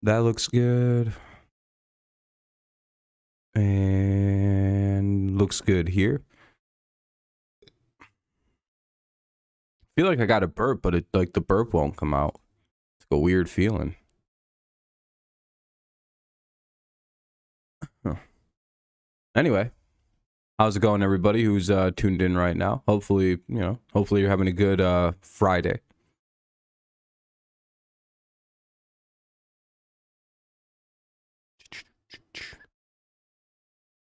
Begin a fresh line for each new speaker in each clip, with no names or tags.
That looks good. And looks good here. I feel like I got a burp, but the burp won't come out. It's like a weird feeling. Huh. Anyway, how's it going, everybody who's tuned in right now? Hopefully you're having a good Friday.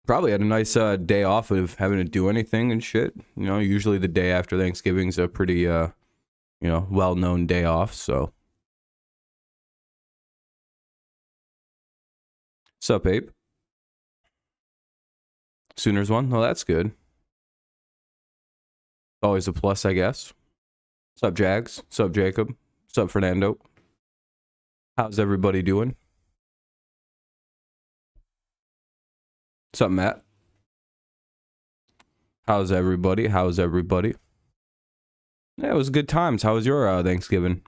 Probably had a nice day off of having to do anything and shit. Usually the day after Thanksgiving's a pretty well-known day off. So, sup, Ape? Sooners won. Well, that's good. Always a plus, I guess. Sup, Jags? Sup, Jacob? Sup, Fernando? How's everybody doing? Sup, Matt? How's everybody? Yeah, it was good times. How was your Thanksgiving?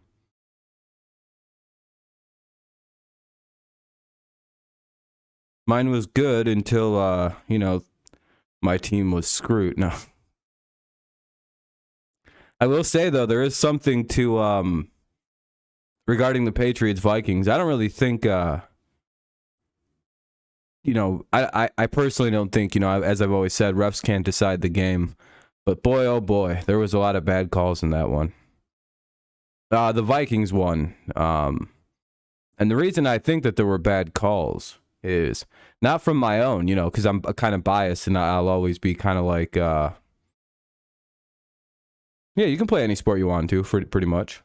Mine was good until my team was screwed. No. I will say though, there is something to regarding the Patriots Vikings. I don't really think I personally don't think, as I've always said, refs can't decide the game. But boy, oh boy, there was a lot of bad calls in that one. The Vikings won. And the reason I think that there were bad calls is not from my own, because I'm kind of biased and I'll always be kind of like, yeah, you can play any sport you want to, pretty much.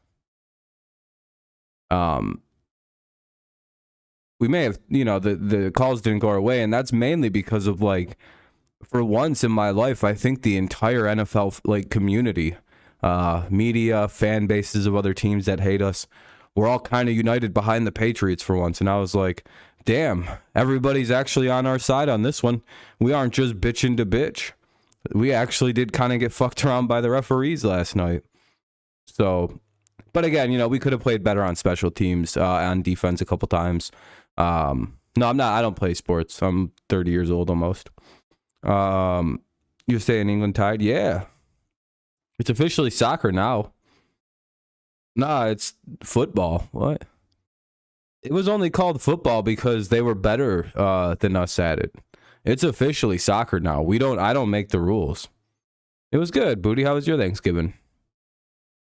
We may have, the calls didn't go our way, and that's mainly because of, like, for once in my life, I think the entire NFL community, media, fan bases of other teams that hate us, we're all kind of united behind the Patriots for once. And I was like, damn, everybody's actually on our side on this one. We aren't just bitching to bitch. We actually did kind of get fucked around by the referees last night. So, but again, we could have played better on special teams, on defense a couple times. No, I'm not. I don't play sports. I'm 30 years old almost. You stay in England tied? Yeah. It's officially soccer now. Nah, it's football. What? It was only called football because they were better than us at it. It's officially soccer now. I don't make the rules. It was good. Booty, how was your Thanksgiving?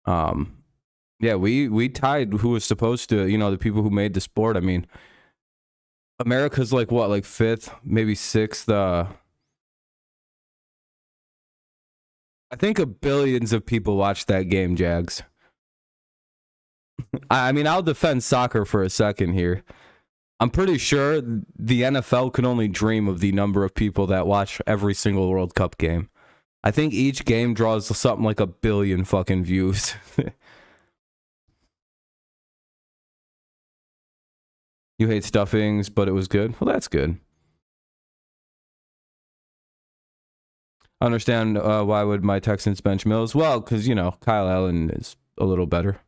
Yeah, we tied who was supposed to, the people who made the sport. I mean, America's like what, like fifth, maybe sixth. I think billions of people watched that game, Jags. I mean, I'll defend soccer for a second here. I'm pretty sure the NFL can only dream of the number of people that watch every single World Cup game. I think each game draws something like 1 billion fucking views. You hate stuffings, but it was good. Well, that's good. I understand why would my Texans bench Mills? Well, because, Kyle Allen is a little better.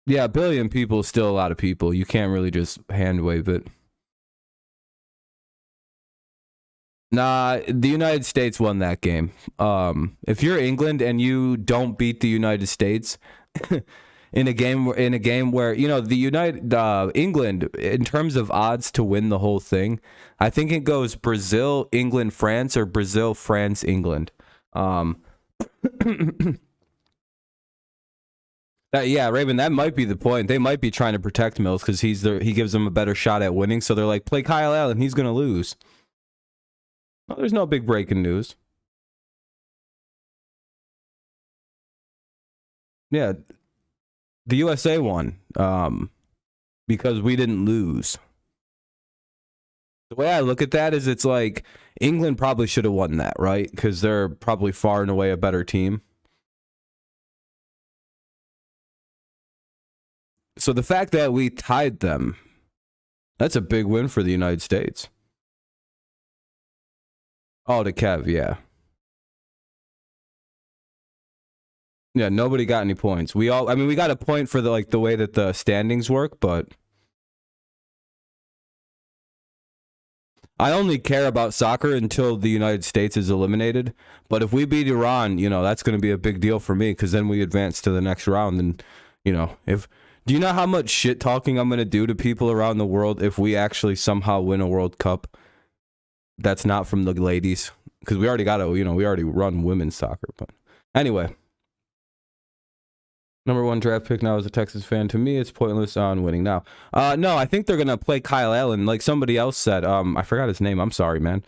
Yeah, 1 billion people is still a lot of people. You can't really just hand wave it. Nah, the United States won that game. If you're England and you don't beat the United States in a game where the England, in terms of odds to win the whole thing, I think it goes Brazil, England, France, or Brazil, France, England. Yeah, Raven, that might be the point. They might be trying to protect Mills because he gives them a better shot at winning. So they're like, play Kyle Allen, he's gonna lose. Well, there's no big breaking news. Yeah, the USA won because we didn't lose. The way I look at that is it's like England probably should have won that, right? Because they're probably far and away a better team. So the fact that we tied them, that's a big win for the United States. Oh, to Kev, yeah. Yeah, nobody got any points. I mean, we got a point for the way that the standings work, but I only care about soccer until the United States is eliminated. But if we beat Iran, that's going to be a big deal for me because then we advance to the next round. And, if do you know how much shit talking I'm going to do to people around the world if we actually somehow win a World Cup that's not from the ladies? Because we already got to, we already run women's soccer. But anyway. Number one draft pick now as a Texas fan. To me, it's pointless on winning now. No, I think they're going to play Kyle Allen like somebody else said. I forgot his name. I'm sorry, man.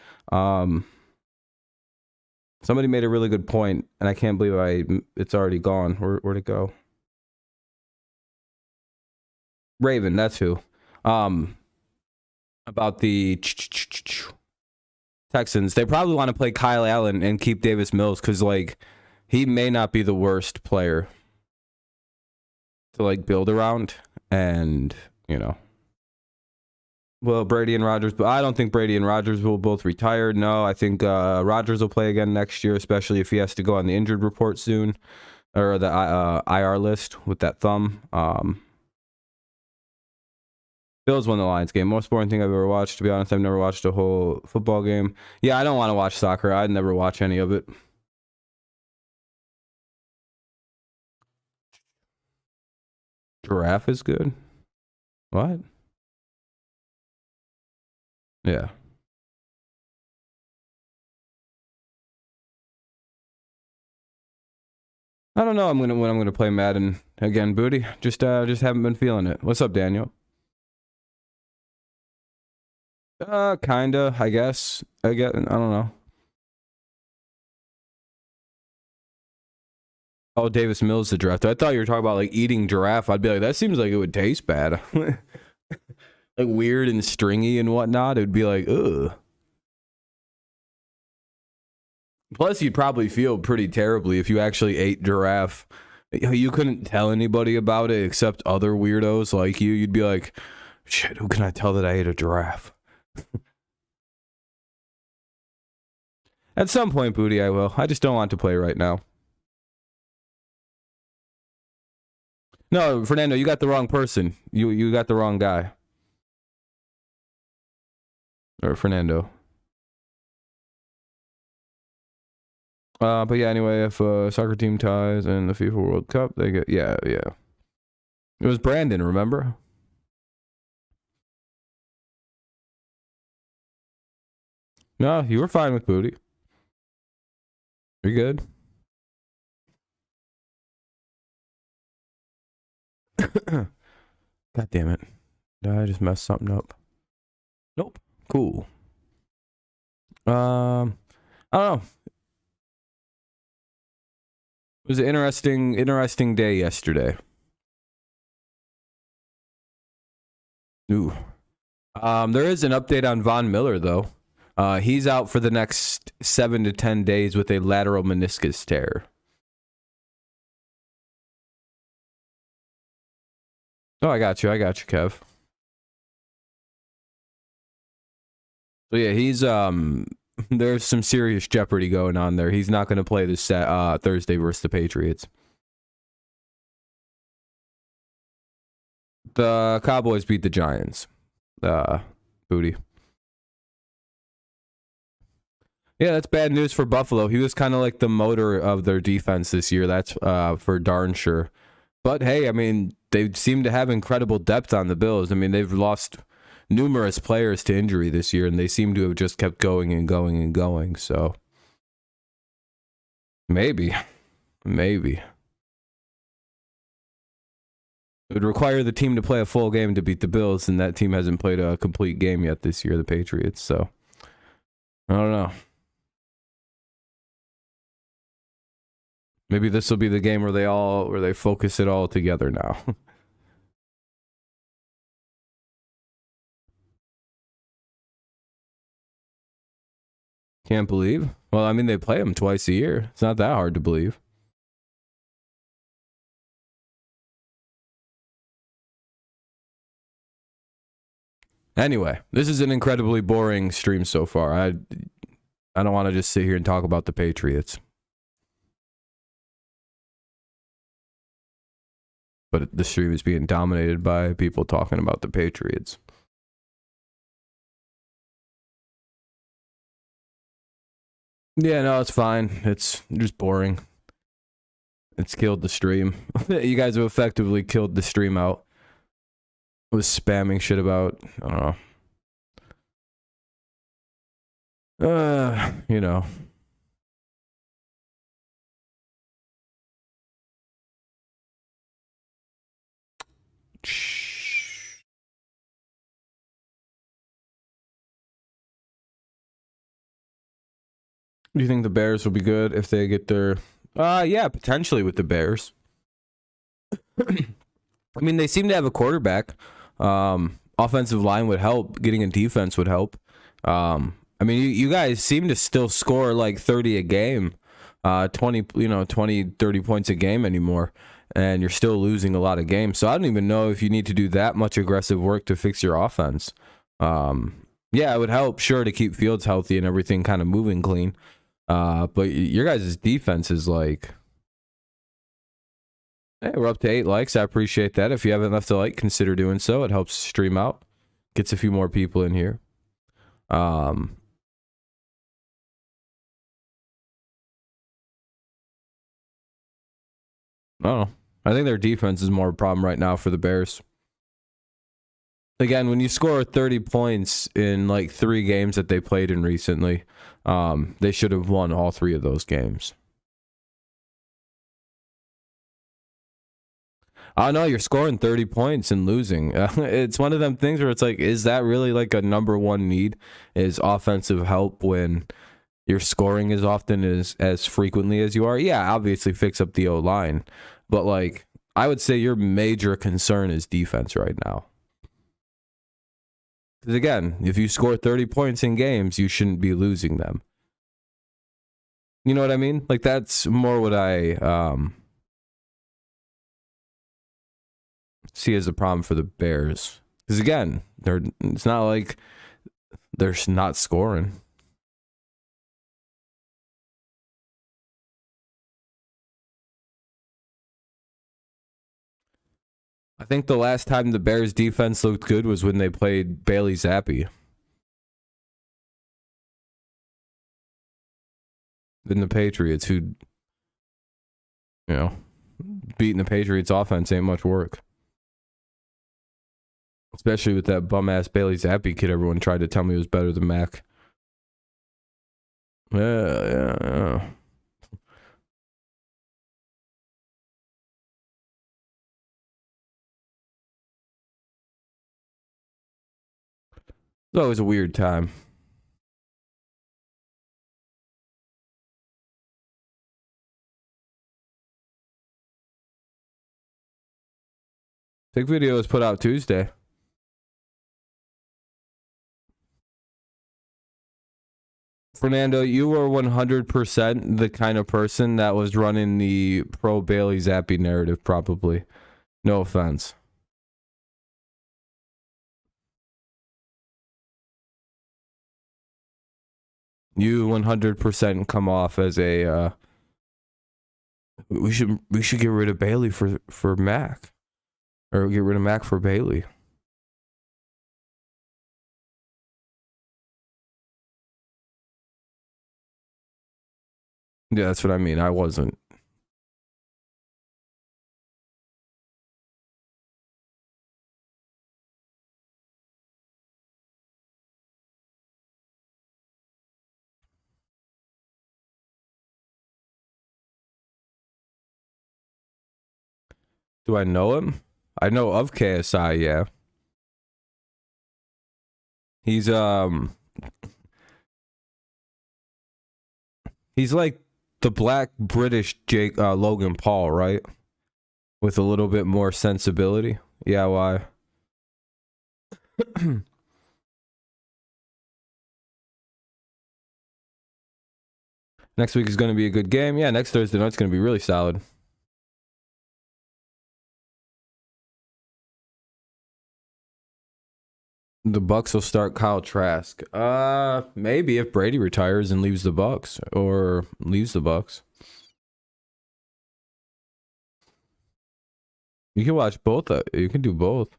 Somebody made a really good point, and I can't believe it's already gone. Where'd it go? Raven, that's who. About the Texans. They probably want to play Kyle Allen and keep Davis Mills because, he may not be the worst player to build around, and well, Brady and Rodgers, but I don't think Brady and Rodgers will both retire. No, I think Rodgers will play again next year, especially if he has to go on the injured report soon, or the IR list with that thumb. Bills won the Lions game. Most boring thing I've ever watched. To be honest, I've never watched a whole football game. Yeah, I don't want to watch soccer. I'd never watch any of it. Giraffe is good. What? Yeah. I don't know. When I'm gonna play Madden again, Booty. Just haven't been feeling it. What's up, Daniel? Kinda. I guess. I don't know. Oh, Davis Mills the draft. I thought you were talking about eating giraffe. I'd be like, that seems like it would taste bad. Weird and stringy and whatnot. It would be like, ugh. Plus, you'd probably feel pretty terribly if you actually ate giraffe. You couldn't tell anybody about it except other weirdos like you. You'd be like, shit, who can I tell that I ate a giraffe? At some point, Booty, I will. I just don't want to play right now. No, Fernando, you got the wrong person. You got the wrong guy. Or Fernando. But yeah, anyway, if a soccer team ties in the FIFA World Cup, they get yeah. It was Brandon, remember? No, you were fine with Booty. You're good. God damn it. Did I just mess something up? Nope. Cool. I don't know. It was an interesting day yesterday. Ooh. There is an update on Von Miller, though. He's out for the next 7 to 10 days with a lateral meniscus tear. Oh, I got you, Kev. So yeah, he's there's some serious jeopardy going on there. He's not going to play this Thursday versus the Patriots. The Cowboys beat the Giants. Booty. Yeah, that's bad news for Buffalo. He was kind of like the motor of their defense this year. That's for darn sure. But hey, I mean, they seem to have incredible depth on the Bills. I mean, they've lost numerous players to injury this year, and they seem to have just kept going and going and going. So maybe. It would require the team to play a full game to beat the Bills, and that team hasn't played a complete game yet this year, the Patriots. So I don't know. Maybe this will be the game where they focus it all together now. Can't believe? Well, I mean, they play them twice a year. It's not that hard to believe. Anyway, this is an incredibly boring stream so far. I don't want to just sit here and talk about the Patriots. but the stream is being dominated by people talking about the Patriots. Yeah, no, it's fine. It's just boring. It's killed the stream. You guys have effectively killed the stream out. I was spamming shit about, I don't know. You know. Do you think the Bears will be good if they get their... yeah, potentially with the Bears. I mean, they seem to have a quarterback. Offensive line would help. Getting a defense would help. I mean, you guys seem to still score like 30 a game. 20, 30 points a game anymore. And you're still losing a lot of games. So I don't even know if you need to do that much aggressive work to fix your offense. Yeah, it would help, sure, to keep Fields healthy and everything kind of moving clean. But your guys' defense is like... Hey, we're up to 8 likes. I appreciate that. If you haven't left a like, consider doing so. It helps stream out. Gets a few more people in here. I don't know. I think their defense is more a problem right now for the Bears. Again, when you score 30 points in like 3 games that they played in recently, they should have won all 3 of those games. Oh, no, you're scoring 30 points and losing. It's one of them things where it's like, is that really like a number one need? Is offensive help when you're scoring as often as frequently as you are? Yeah, obviously fix up the O-line. But like, I would say your major concern is defense right now. Because again, if you score 30 points in games, you shouldn't be losing them. You know what I mean? Like, that's more what I see as a problem for the Bears. Because again, it's not like they're not scoring. I think the last time the Bears defense looked good was when they played Bailey Zappi. Then the Patriots, who, beating the Patriots offense ain't much work. Especially with that bum-ass Bailey Zappi kid everyone tried to tell me was better than Mac. Yeah. It's always a weird time. Big video was put out Tuesday. Fernando, you were 100% the kind of person that was running the pro Bailey Zappi narrative, probably. No offense. You 100% come off as a we should get rid of Bailey for Mac, or get rid of Mac for Bailey. Yeah, that's what I mean. I wasn't. Do I know him? I know of KSI, yeah. He's like the black British Logan Paul, right? With a little bit more sensibility. Yeah, why? Next week is going to be a good game. Yeah, next Thursday night's going to be really solid. The Bucks will start Kyle Trask. Maybe if Brady retires and leaves the Bucks, or leaves the Bucks. You can watch both. You can do both.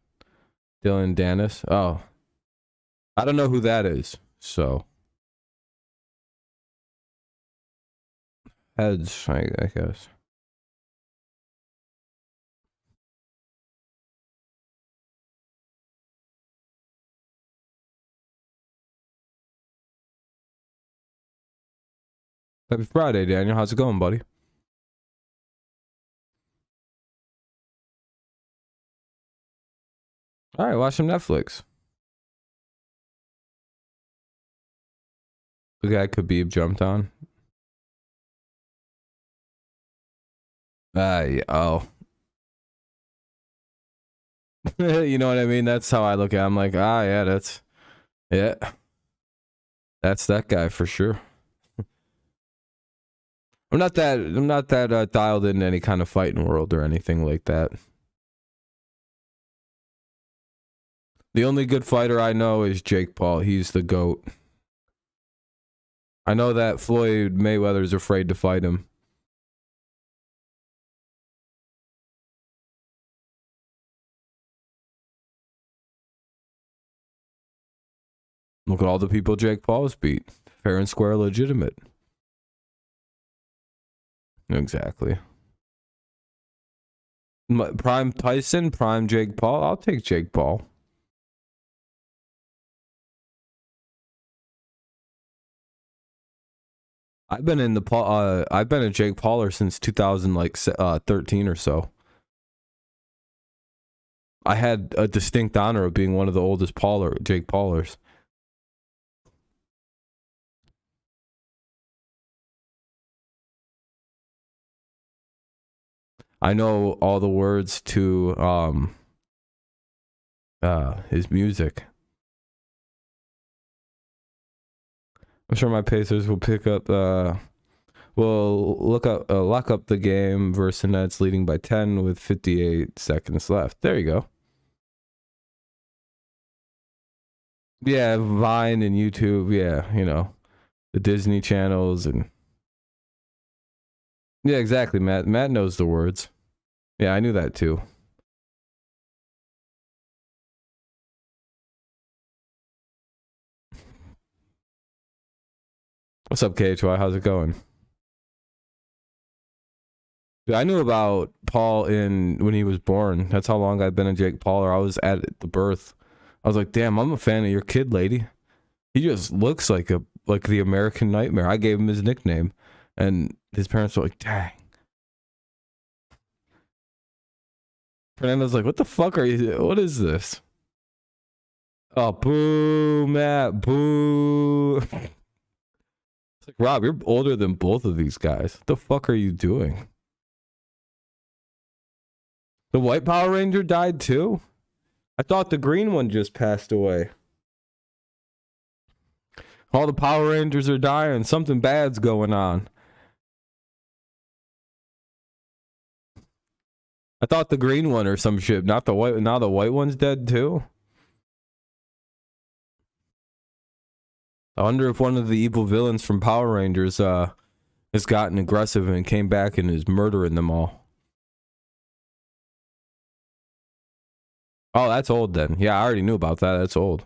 Dylan Dennis. Oh, I don't know who that is. So heads, I guess. Happy Friday, Daniel. How's it going, buddy? All right, watch some Netflix. The guy Khabib jumped on. Yeah, oh. You know what I mean? That's how I look at it. I'm like, yeah, yeah. That's that guy for sure. I'm not that dialed in any kind of fighting world or anything like that. The only good fighter I know is Jake Paul. He's the GOAT. I know that Floyd Mayweather's afraid to fight him. Look at all the people Jake Paul's beat. Fair and square, legitimate. Exactly. Prime Tyson, prime Jake Paul. I'll take Jake Paul. I've been a Jake Pauler since 2013 or so. I had a distinct honor of being one of the oldest Jake Paulers. I know all the words to his music. I'm sure my Pacers will pick up lock up the game versus the Nets leading by 10 with 58 seconds left. There you go. Yeah, Vine and YouTube, yeah, you know, the Disney channels and yeah, exactly, Matt. Matt knows the words. Yeah, I knew that too. What's up, KHY? How's it going? Dude, I knew about Paul when he was born. That's how long I've been a Jake Pauler. I was at the birth. I was like, damn, I'm a fan of your kid, lady. He just looks like the American Nightmare. I gave him his nickname, and his parents were like, dang. Fernando's like, what the fuck are you? What is this? Oh, boo, Matt, boo. It's like, Rob, you're older than both of these guys. What the fuck are you doing? The white Power Ranger died too? I thought the green one just passed away. All the Power Rangers are dying. Something bad's going on. I thought the green one or some shit, not the white. Now the white one's dead too. I wonder if one of the evil villains from Power Rangers has gotten aggressive and came back and is murdering them all. Oh, that's old then. Yeah, I already knew about that. That's old.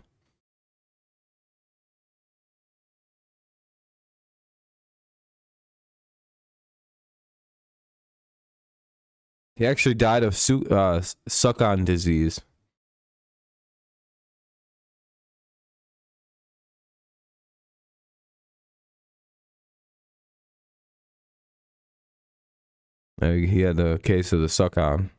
He actually died of suck-on disease. He had a case of the suck-on.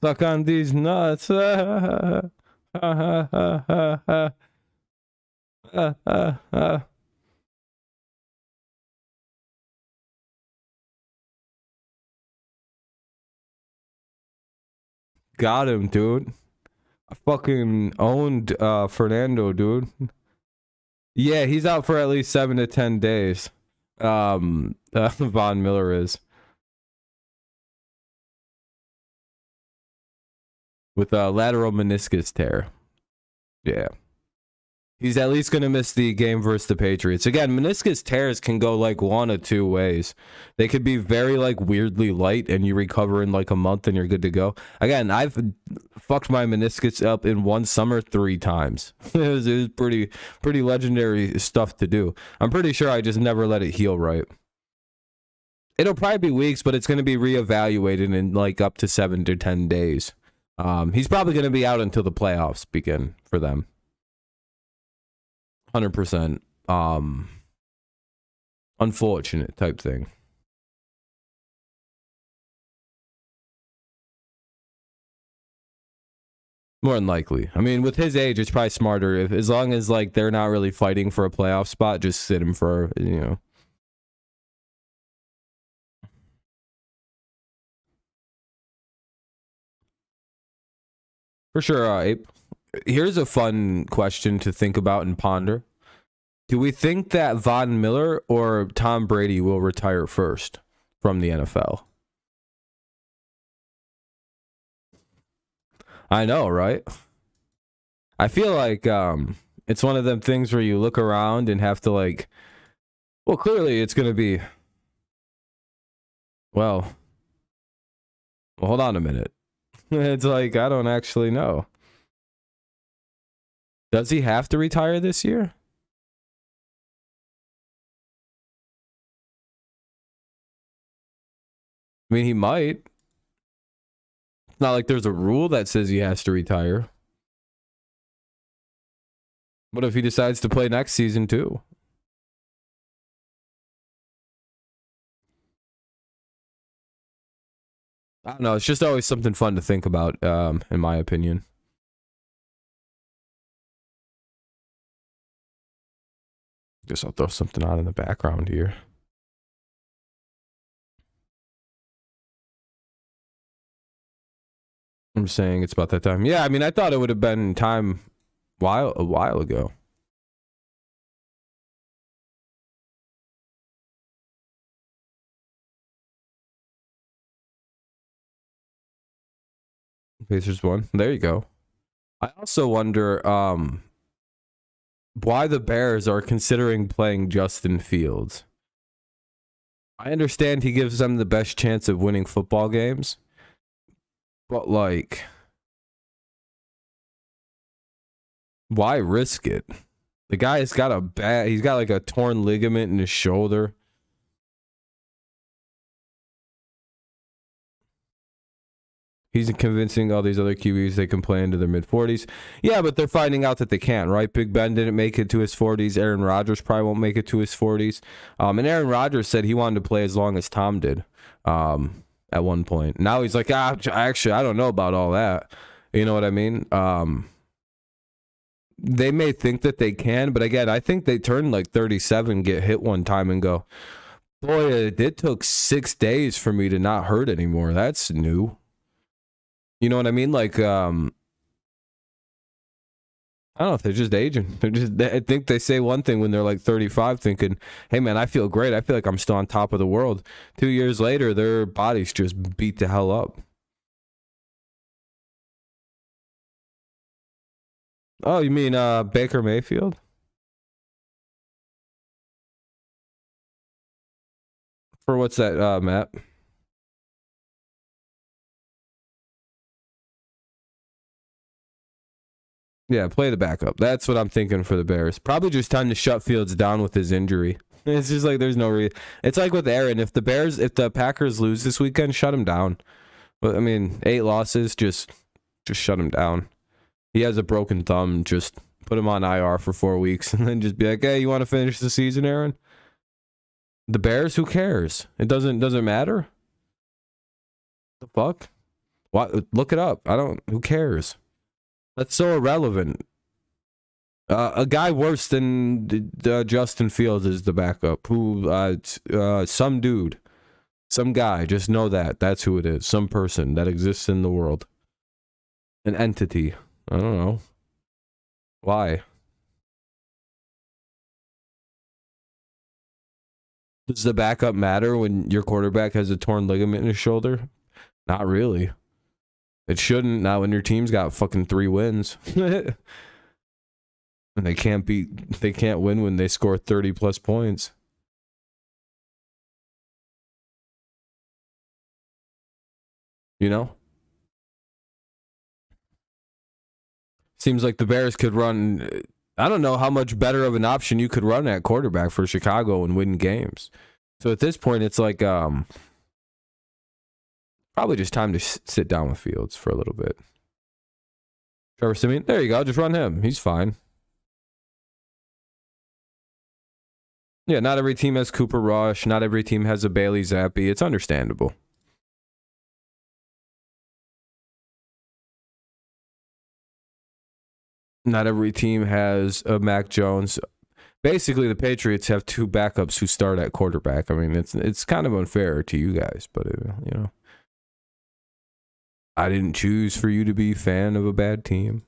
Suck on these nuts. Got him, dude. I fucking owned Fernando, dude. Yeah, he's out for at least 7 to 10 days. Von Miller is. With a lateral meniscus tear. Yeah. He's at least going to miss the game versus the Patriots. Again, meniscus tears can go like one of two ways. They could be very like weirdly light and you recover in like a month and you're good to go. Again, I've fucked my meniscus up in one summer 3 times. It was pretty legendary stuff to do. I'm pretty sure I just never let it heal right. It'll probably be weeks, but it's going to be reevaluated in like up to 7 to 10 days. He's probably going to be out until the playoffs begin for them. 100%. Unfortunate type thing. More than likely. I mean, with his age, it's probably smarter if, as long as like they're not really fighting for a playoff spot, just sit him for, you know. For sure, Ape. Here's a fun question to think about and ponder. Do we think that Von Miller or Tom Brady will retire first from the NFL? I know, right? I feel like it's one of them things where you look around and have to like, well, clearly it's going to be, well, hold on a minute. It's like, I don't actually know. Does he have to retire this year? I mean, he might. It's not like there's a rule that says he has to retire. What if he decides to play next season too? I don't know. It's just always something fun to think about, in my opinion. Guess I'll throw something on in the background here. I'm saying it's about that time. Yeah, I mean, I thought it would have been time a while ago. Pacers won. There you go. I also wonder why the Bears are considering playing Justin Fields. I understand he gives them the best chance of winning football games, but like, why risk it? The guy's got he's got like a torn ligament in his shoulder. He's convincing all these other QBs they can play into their mid-40s. Yeah, but they're finding out that they can't, right? Big Ben didn't make it to his 40s. Aaron Rodgers probably won't make it to his 40s. And Aaron Rodgers said he wanted to play as long as Tom did at one point. Now he's like, actually, I don't know about all that. You know what I mean? They may think that they can, but again, I think they turn like 37, get hit one time and go, boy, it took 6 days for me to not hurt anymore. That's new. You know what I mean? Like, I don't know if they're just aging. I think they say one thing when they're like 35, thinking, hey, man, I feel great. I feel like I'm still on top of the world. 2 years later, their bodies just beat the hell up. Oh, you mean Baker Mayfield? For what's that, Matt? Yeah, play the backup. That's what I'm thinking for the Bears. Probably just time to shut Fields down with his injury. It's just like there's no reason. It's like with Aaron. If the Packers lose this weekend, shut him down. But I mean, 8 losses, just shut him down. He has a broken thumb. Just put him on IR for 4 weeks, and then just be like, hey, you want to finish the season, Aaron? The Bears? Who cares? It doesn't matter. The fuck? What? Look it up. Who cares? That's so irrelevant. A guy worse than Justin Fields is the backup. Some dude, some guy. Just know that. That's who it is. Some person that exists in the world. An entity. I don't know. Why? Does the backup matter when your quarterback has a torn ligament in his shoulder? Not really. It shouldn't. Not when your team's got fucking 3 wins. And they can't win when they score 30 plus points. You know? Seems like the Bears could run. I don't know how much better of an option you could run at quarterback for Chicago and win games. So at this point, it's like probably just time to sit down with Fields for a little bit. Trevor Siemian, there you go. Just run him. He's fine. Yeah, not every team has Cooper Rush. Not every team has a Bailey Zappi. It's understandable. Not every team has a Mac Jones. Basically, the Patriots have two backups who start at quarterback. I mean, it's kind of unfair to you guys, but I didn't choose for you to be a fan of a bad team.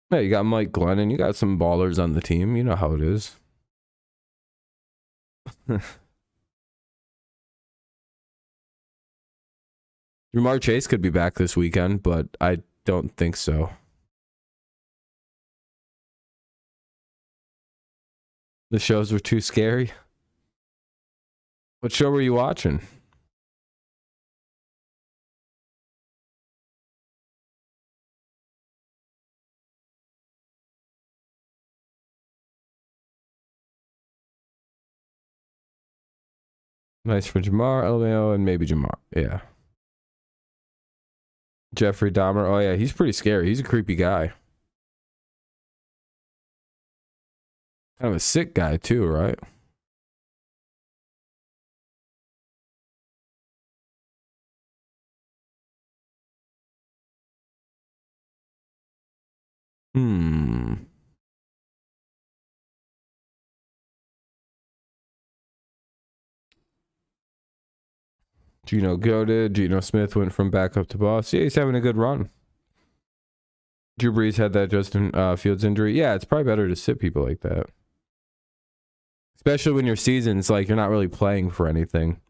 Yeah, you got Mike Glennon. You got some ballers on the team. You know how it is. Jamar Chase could be back this weekend, but I don't think so. The shows were too scary. What show were you watching? Nice for Jamar, LMAO, and maybe Jamar. Yeah. Jeffrey Dahmer. Oh, yeah, he's pretty scary. He's a creepy guy. Kind of a sick guy, too, right? Geno goated. Geno Smith went from backup to boss. Yeah, he's having a good run. Drew Brees had that Justin Fields injury. Yeah, it's probably better to sit people like that. Especially when your season's like you're not really playing for anything.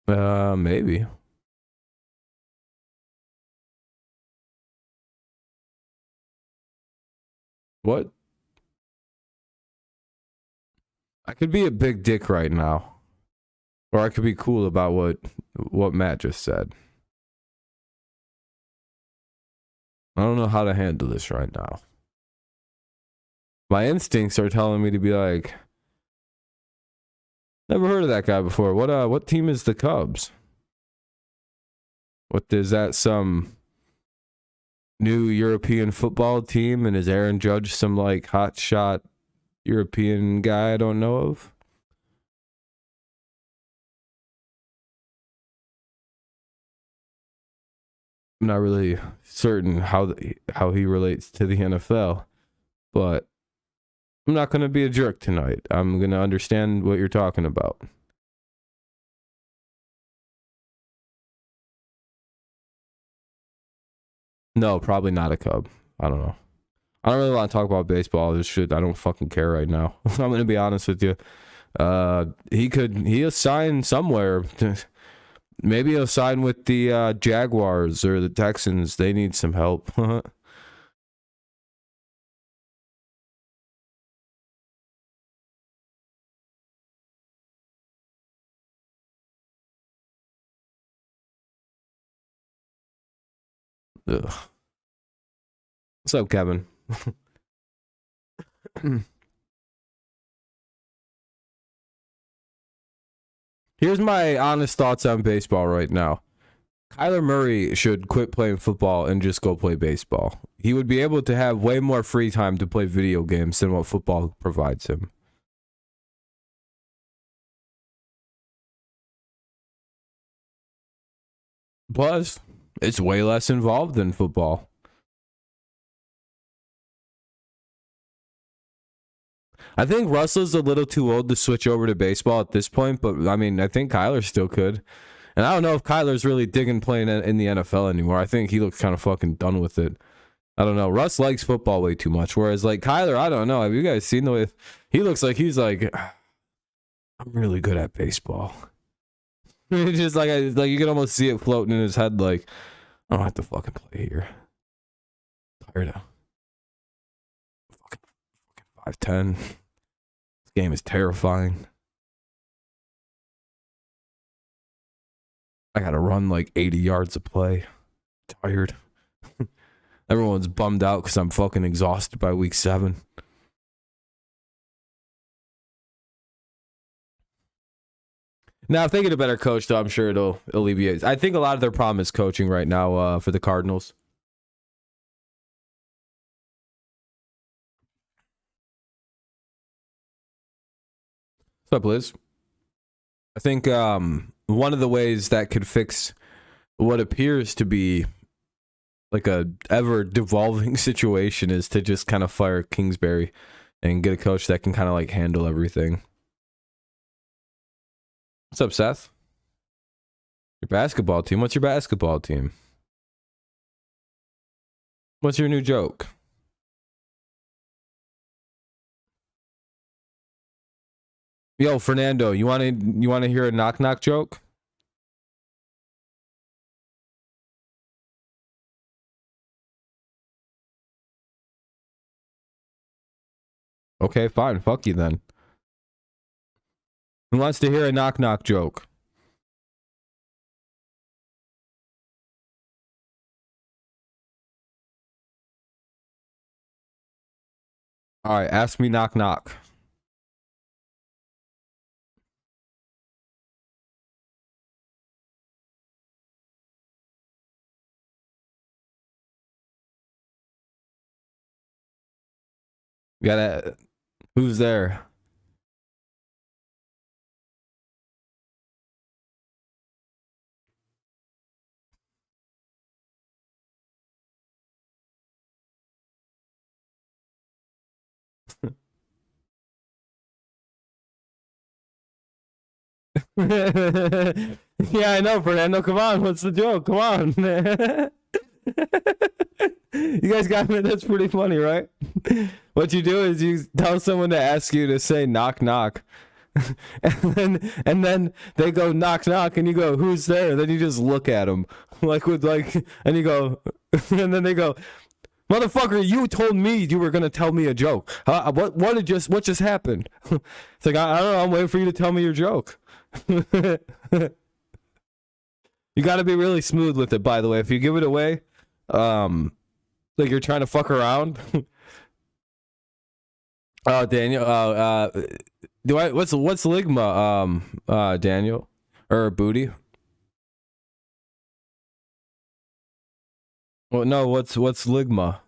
Maybe. What? I could be a big dick right now. Or I could be cool about what Matt just said. I don't know how to handle this right now. My instincts are telling me to be like, never heard of that guy before. What team is the Cubs? What is that, some new European football team? And is Aaron Judge some like hot shot European guy I don't know of? I'm not really certain how he relates to the NFL, but I'm not going to be a jerk tonight. I'm going to understand what you're talking about. No, probably not a Cub. I don't know. I don't really want to talk about baseball. This shit, I don't fucking care right now. I'm going to be honest with you. He'll sign somewhere. Maybe he'll sign with the Jaguars or the Texans. They need some help. Ugh. What's up, Kevin? Here's my honest thoughts on baseball right now. Kyler Murray should quit playing football and just go play baseball. He would be able to have way more free time to play video games than what football provides him. Plus, it's way less involved than football. I think Russell's a little too old to switch over to baseball at this point, but I mean, I think Kyler still could. And I don't know if Kyler's really digging playing in the NFL anymore. I think he looks kind of fucking done with it. I don't know. Russ likes football way too much. Whereas like Kyler, I don't know. Have you guys seen the way he looks like he's like, I'm really good at baseball. It's just like you can almost see it floating in his head like, I don't have to fucking play here. Tired of fucking 5'10". This game is terrifying. I gotta run like 80 yards a play. Tired. Everyone's bummed out because I'm fucking exhausted by week 7. Now, if they get a better coach, though, I'm sure it'll alleviate. I think a lot of their problem is coaching right now for the Cardinals. What's up, Liz? I think one of the ways that could fix what appears to be like a ever devolving situation is to just kind of fire Kingsbury and get a coach that can kind of like handle everything. What's up, Seth? Your basketball team? What's your basketball team? What's your new joke? Yo, Fernando, you want to hear a knock knock joke? Okay, fine. Fuck you then. Who wants to hear a knock knock joke? All right, ask me knock knock. You gotta. Who's there? Yeah, I know, Fernando. Come on, what's the joke? Come on. You guys got me. That's pretty funny, right? What you do is you tell someone to ask you to say knock knock. and then they go knock knock and you go, who's there? Then you just look at them like and you go and then they go, motherfucker, you told me you were gonna tell me a joke. What just happened? It's like, I don't know, I'm waiting for you to tell me your joke. You got to be really smooth with it, by the way. If you give it away like you're trying to fuck around. Oh, Daniel, what's ligma, Daniel, or booty? Well, no, what's ligma?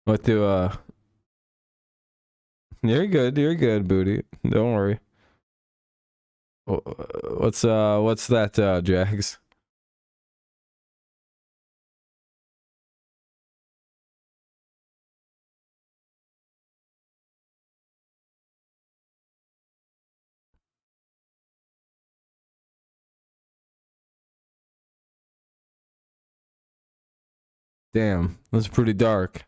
What do You're good, booty. Don't worry. What's that, Jags? Damn, that's pretty dark.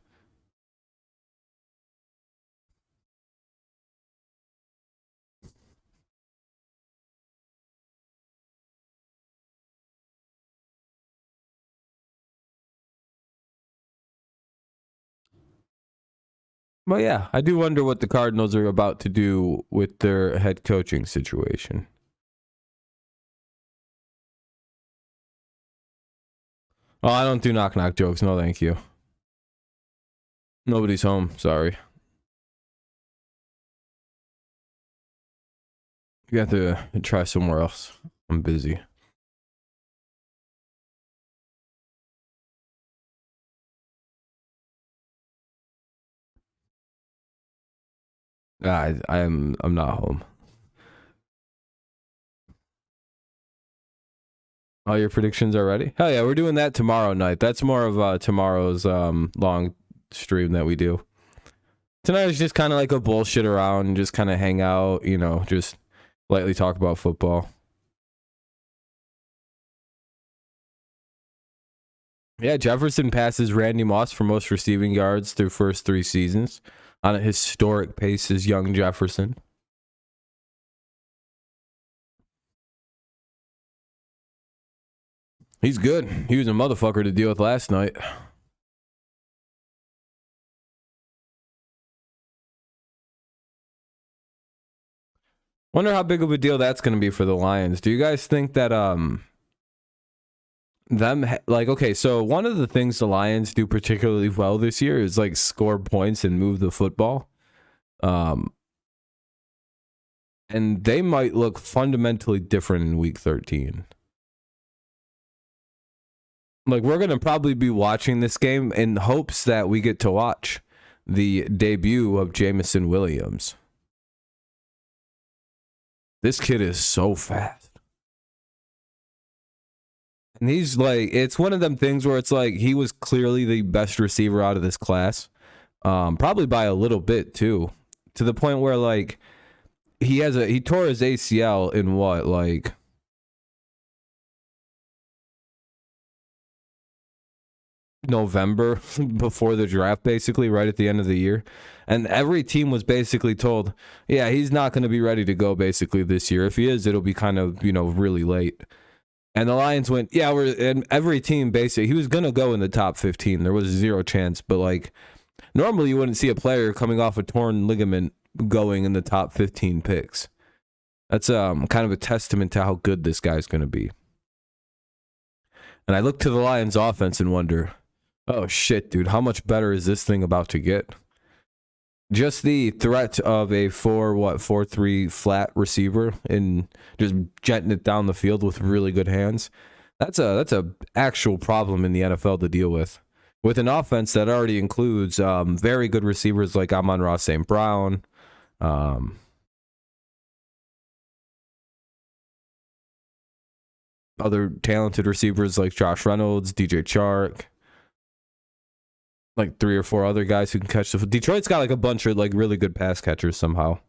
But yeah, I do wonder what the Cardinals are about to do with their head coaching situation. Oh, I don't do knock knock jokes. No, thank you. Nobody's home. Sorry. You have to try somewhere else. I'm busy. I'm not home. All your predictions are ready? Hell yeah, we're doing that tomorrow night. That's more of tomorrow's long stream that we do. Tonight is just kind of like a bullshit around, just kind of hang out, you know, just lightly talk about football. Yeah, Jefferson passes Randy Moss for most receiving yards through first 3 seasons on a historic pace as young Jefferson. He's good. He was a motherfucker to deal with last night. Wonder how big of a deal that's going to be for the Lions. Do you guys think that okay, so one of the things the Lions do particularly well this year is like score points and move the football. And they might look fundamentally different in week 13. Like, we're going to probably be watching this game in hopes that we get to watch the debut of Jamison Williams. This kid is so fast. And he's like, it's one of them things where it's like he was clearly the best receiver out of this class. Probably by a little bit too. To the point where like he tore his ACL in what, like November before the draft, basically right at the end of the year. And every team was basically told, yeah, he's not going to be ready to go basically this year. If he is, it'll be kind of, you know, really late. And the Lions went, yeah, and every team basically, he was going to go in the top 15. There was zero chance. But like normally you wouldn't see a player coming off a torn ligament going in the top 15 picks. That's kind of a testament to how good this guy's going to be. And I look to the Lions offense and wonder, oh shit, dude, how much better is this thing about to get? Just the threat of a 4-3 flat receiver and just jetting it down the field with really good hands. That's a actual problem in the NFL to deal with. With an offense that already includes very good receivers like Amon-Ra St. Brown, other talented receivers like Josh Reynolds, DJ Chark, like 3 or 4 other guys who can catch the. Detroit's got like a bunch of like really good pass catchers somehow.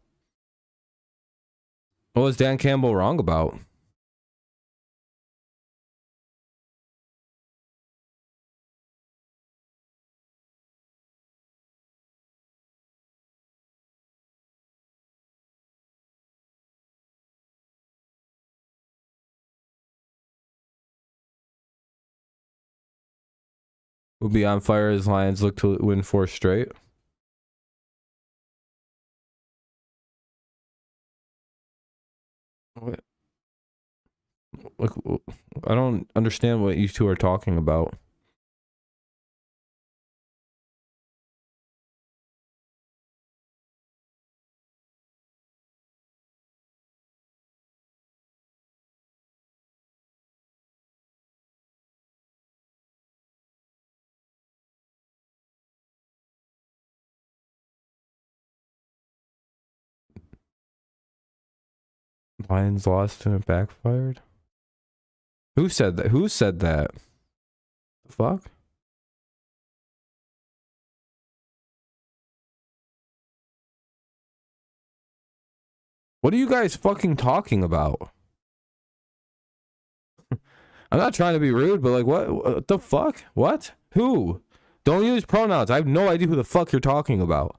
What was Dan Campbell wrong about? Will be on fire as Lions look to win 4 straight. What? Look, I don't understand what you two are talking about. Lions lost and it backfired? Who said that? Who said that? The fuck? What are you guys fucking talking about? I'm not trying to be rude, but like, what the fuck? What? Who? Don't use pronouns. I have no idea who the fuck you're talking about.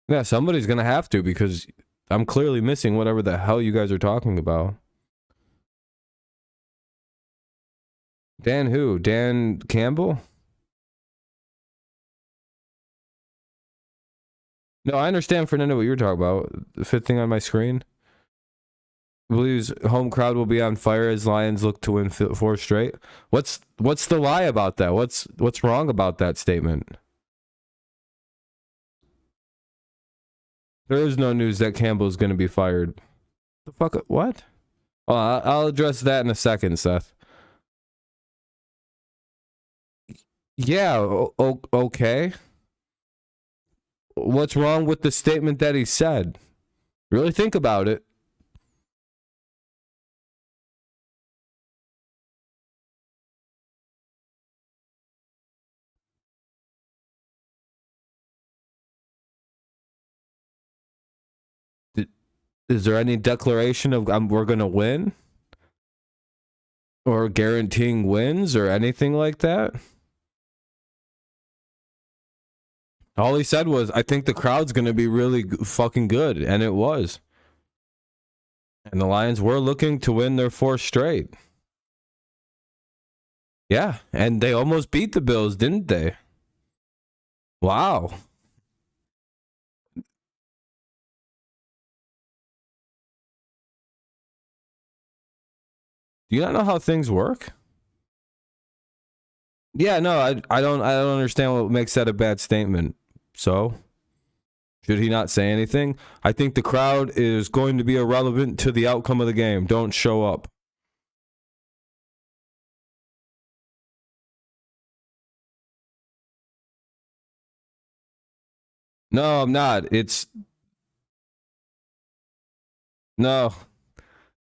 Yeah, somebody's gonna have to because I'm clearly missing whatever the hell you guys are talking about. Dan who? Dan Campbell? No, I understand, Fernando, what you're talking about. The 5th thing on my screen. Believes home crowd will be on fire as Lions look to win 4 straight. What's the lie about that? What's wrong about that statement? There is no news that Campbell's going to be fired. The fuck? What? I'll address that in a second, Seth. Yeah, okay. What's wrong with the statement that he said? Really think about it. Is there any declaration of we're going to win? Or guaranteeing wins or anything like that? All he said was, I think the crowd's going to be really fucking good. And it was. And the Lions were looking to win their fourth straight. Yeah. And they almost beat the Bills, didn't they? Wow. Do you not know how things work? Yeah, no, I don't understand what makes that a bad statement. So, should he not say anything? I think the crowd is going to be irrelevant to the outcome of the game. Don't show up. No, I'm not. It's no.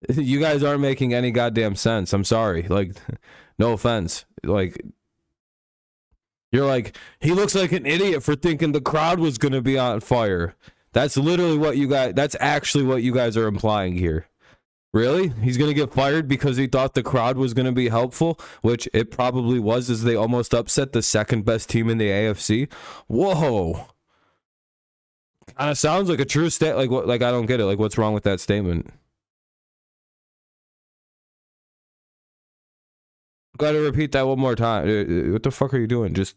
You guys aren't making any goddamn sense. I'm sorry. Like, no offense. Like, you're like, he looks like an idiot for thinking the crowd was going to be on fire. That's literally what you guys, that's actually what you guys are implying here. Really? He's going to get fired because he thought the crowd was going to be helpful, which it probably was, as they almost upset the second best team in the AFC. Whoa. Kind of sounds like a true state. Like, what? Like, I don't get it. Like, what's wrong with that statement? Gotta repeat that one more time. What the fuck are you doing? Just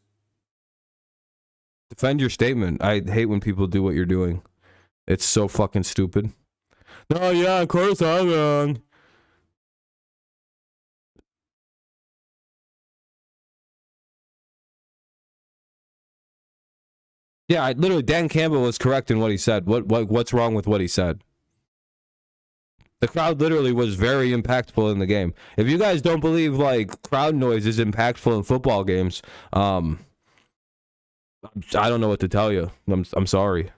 defend your statement. I hate when people do what you're doing. It's so fucking stupid. No, yeah, of course I'm wrong. Yeah, literally, Dan Campbell was correct in what he said. What's wrong with what he said? The crowd literally was very impactful in the game. If you guys don't believe like crowd noise is impactful in football games, I don't know what to tell you. I'm sorry.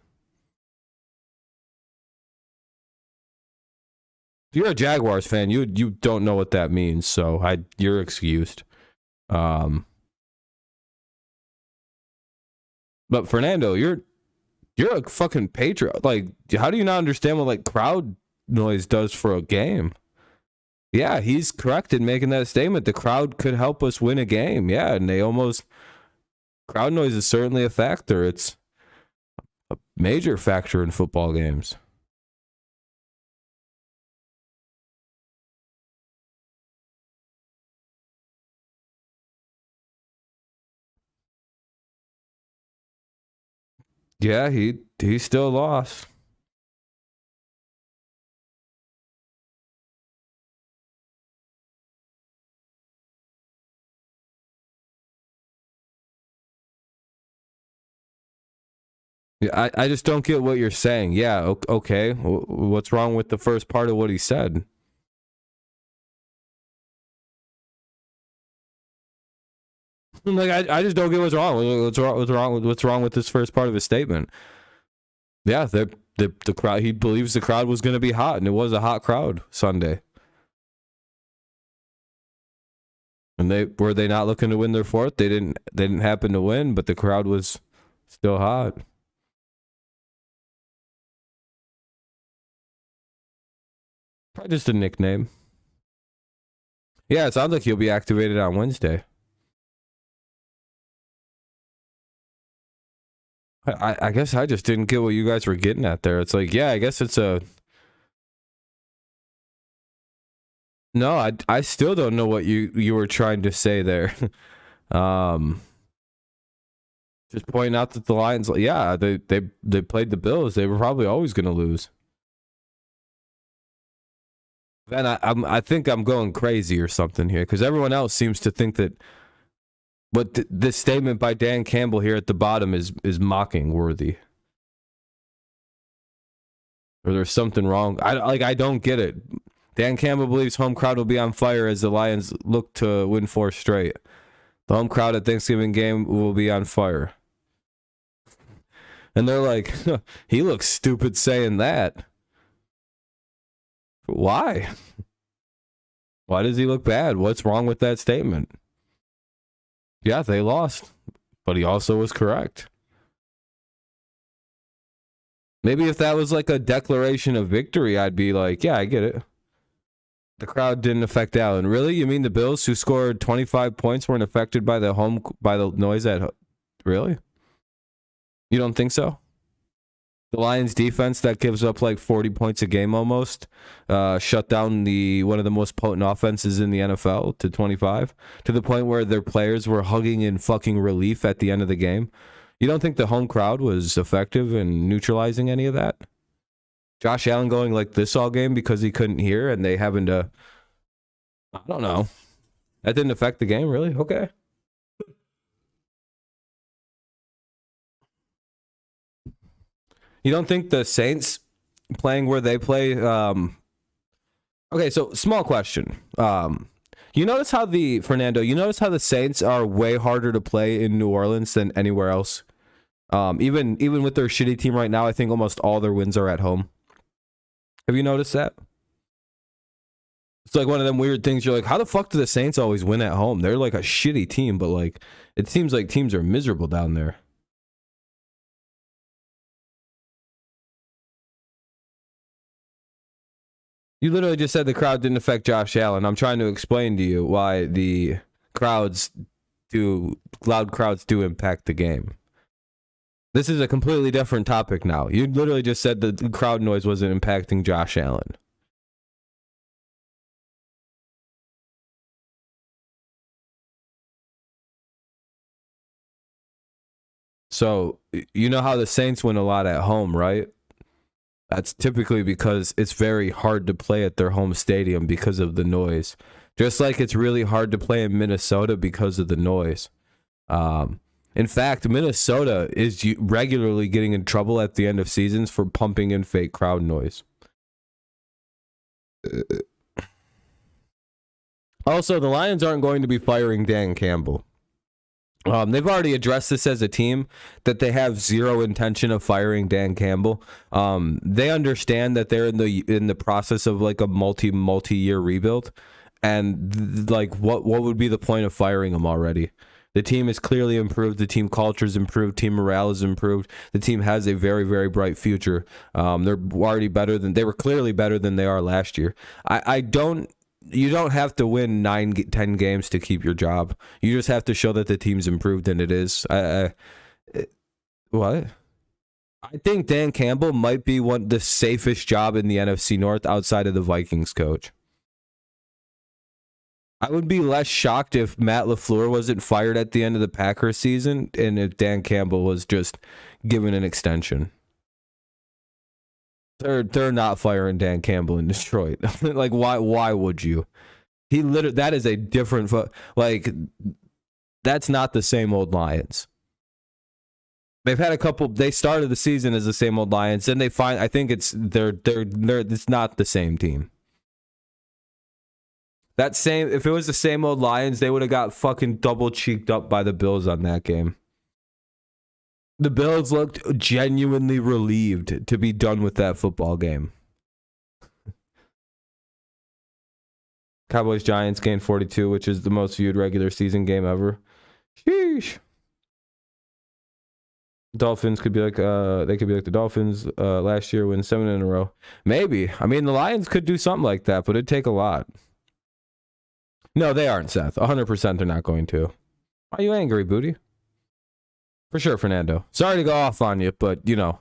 If you're a Jaguars fan, you don't know what that means, so you're excused. But Fernando, you're a fucking patriot. Like, how do you not understand what like crowd noise does for a game? Yeah, he's correct in making that statement. The crowd could help us win a game. Yeah, and crowd noise is certainly a factor. It's a major factor in football games. Yeah, he still lost. Yeah, I just don't get what you're saying. Yeah, okay. What's wrong with the first part of what he said? Like, I just don't get what's wrong. What's wrong with this first part of his statement? Yeah, the crowd. He believes the crowd was going to be hot, and it was a hot crowd Sunday. And they not looking to win their fourth. They didn't happen to win, but the crowd was still hot. Probably just a nickname. Yeah, it sounds like he'll be activated on Wednesday. I guess I just didn't get what you guys were getting at there. It's like, yeah, I guess it's a... No, I still don't know what you were trying to say there. Just pointing out that the Lions, yeah, they played the Bills. They were probably always going to lose. And I think I'm going crazy or something here, because everyone else seems to think that what this statement by Dan Campbell here at the bottom is mocking worthy, or there's something wrong. I don't get it. Dan Campbell believes home crowd will be on fire as the Lions look to win 4 straight. The home crowd at Thanksgiving game will be on fire. And they're like, he looks stupid saying that. Why? Why does he look bad? What's wrong with that statement? Yeah, they lost, but he also was correct. Maybe if that was like a declaration of victory, I'd be like, yeah, I get it. The crowd didn't affect Allen. Really? You mean the Bills, who scored 25 points, weren't affected by the noise at? Really? You don't think so? The Lions defense that gives up like 40 points a game almost shut down one of the most potent offenses in the NFL to 25, to the point where their players were hugging in fucking relief at the end of the game. You don't think the home crowd was effective in neutralizing any of that? Josh Allen going like this all game because he couldn't hear and they having to, I don't know. That didn't affect the game, really? Okay. You don't think the Saints playing where they play? Okay, so small question. You notice how Fernando, you notice how the Saints are way harder to play in New Orleans than anywhere else? Even with their shitty team right now, I think almost all their wins are at home. Have you noticed that? It's like one of them weird things. You're like, how the fuck do the Saints always win at home? They're like a shitty team, but like it seems like teams are miserable down there. You literally just said the crowd didn't affect Josh Allen. I'm trying to explain to you why the loud crowds do impact the game. This is a completely different topic now. You literally just said the crowd noise wasn't impacting Josh Allen. So, you know how the Saints win a lot at home, right? That's typically because it's very hard to play at their home stadium because of the noise. Just like it's really hard to play in Minnesota because of the noise. In fact, Minnesota is regularly getting in trouble at the end of seasons for pumping in fake crowd noise. Also, the Lions aren't going to be firing Dan Campbell. They've already addressed this as a team, that they have zero intention of firing Dan Campbell. They understand that they're in the process of like a multi-year rebuild, and like what would be the point of firing him already? The team is clearly improved. The team culture is improved. Team morale is improved. The team has a very, very bright future. They're already they were clearly better than they are last year. You don't have to win 9-10 games to keep your job. You just have to show that the team's improved, and it is. What? I think Dan Campbell might be the safest job in the NFC North outside of the Vikings coach. I would be less shocked if Matt LaFleur wasn't fired at the end of the Packers season and if Dan Campbell was just given an extension. They're not firing Dan Campbell in Detroit. Like, why would you? That is a different, like, that's not the same old Lions. They've had they started the season as the same old Lions, and I think it's not the same team. If it was the same old Lions, they would have got fucking double cheeked up by the Bills on that game. The Bills looked genuinely relieved to be done with that football game. Cowboys Giants gained 42, which is the most viewed regular season game ever. Sheesh. Dolphins could be like the Dolphins last year, win 7 in a row. Maybe. I mean, the Lions could do something like that, but it'd take a lot. No, they aren't, Seth. 100% they're not going to. Are you angry, Booty? For sure, Fernando. Sorry to go off on you, but, you know.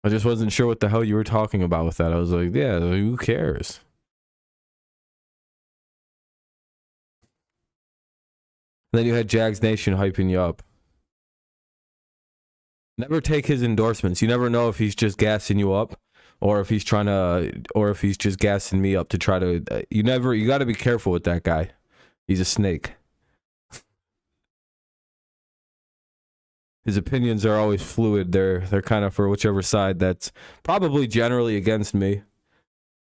I just wasn't sure what the hell you were talking about with that. I was like, yeah, who cares? And then you had Jags Nation hyping you up. Never take his endorsements. You never know if he's just gassing you up or if he's just gassing me up to try to, you got to be careful with that guy. He's a snake. his opinions are always fluid. They're kind of for whichever side that's probably generally against me.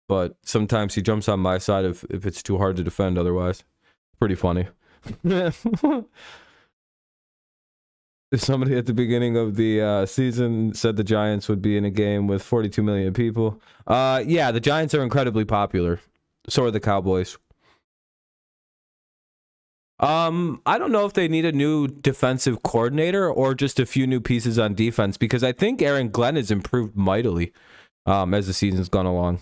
But sometimes he jumps on my side if it's too hard to defend otherwise. Pretty funny. Somebody at the beginning of the season said the Giants would be in a game with 42 million people. Yeah, the Giants are incredibly popular. So are the Cowboys. I don't know if they need a new defensive coordinator or just a few new pieces on defense, because I think Aaron Glenn has improved mightily as the season's gone along.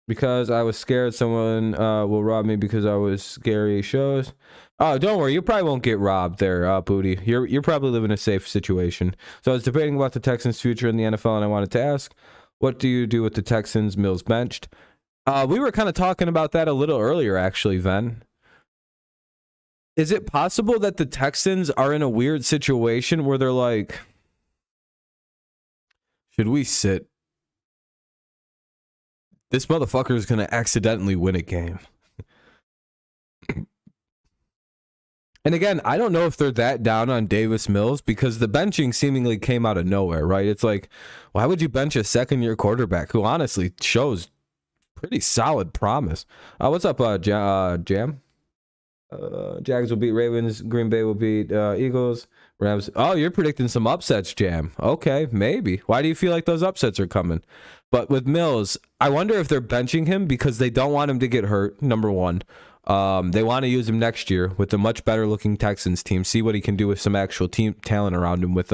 Because I was scared someone will rob me because I was scary shows. Oh, don't worry. You probably won't get robbed there, Booty. You're probably living a safe situation. So I was debating about the Texans' future in the NFL, and I wanted to ask, what do you do with the Texans? Mills benched. We were kind of talking about that a little earlier, actually, Ven. Is it possible that the Texans are in a weird situation where they're like, should we sit? This motherfucker is going to accidentally win a game. And again, I don't know if they're that down on Davis Mills, because the benching seemingly came out of nowhere, right? It's like, why would you bench a second-year quarterback who honestly shows pretty solid promise? What's up, Jam? Jags will beat Ravens. Green Bay will beat Eagles. Rams. Oh, you're predicting some upsets, Jam. Okay, maybe. Why do you feel like those upsets are coming? But with Mills, I wonder if they're benching him because they don't want him to get hurt, number one. They want to use him next year with a much better looking Texans team. See what he can do with some actual team talent around him with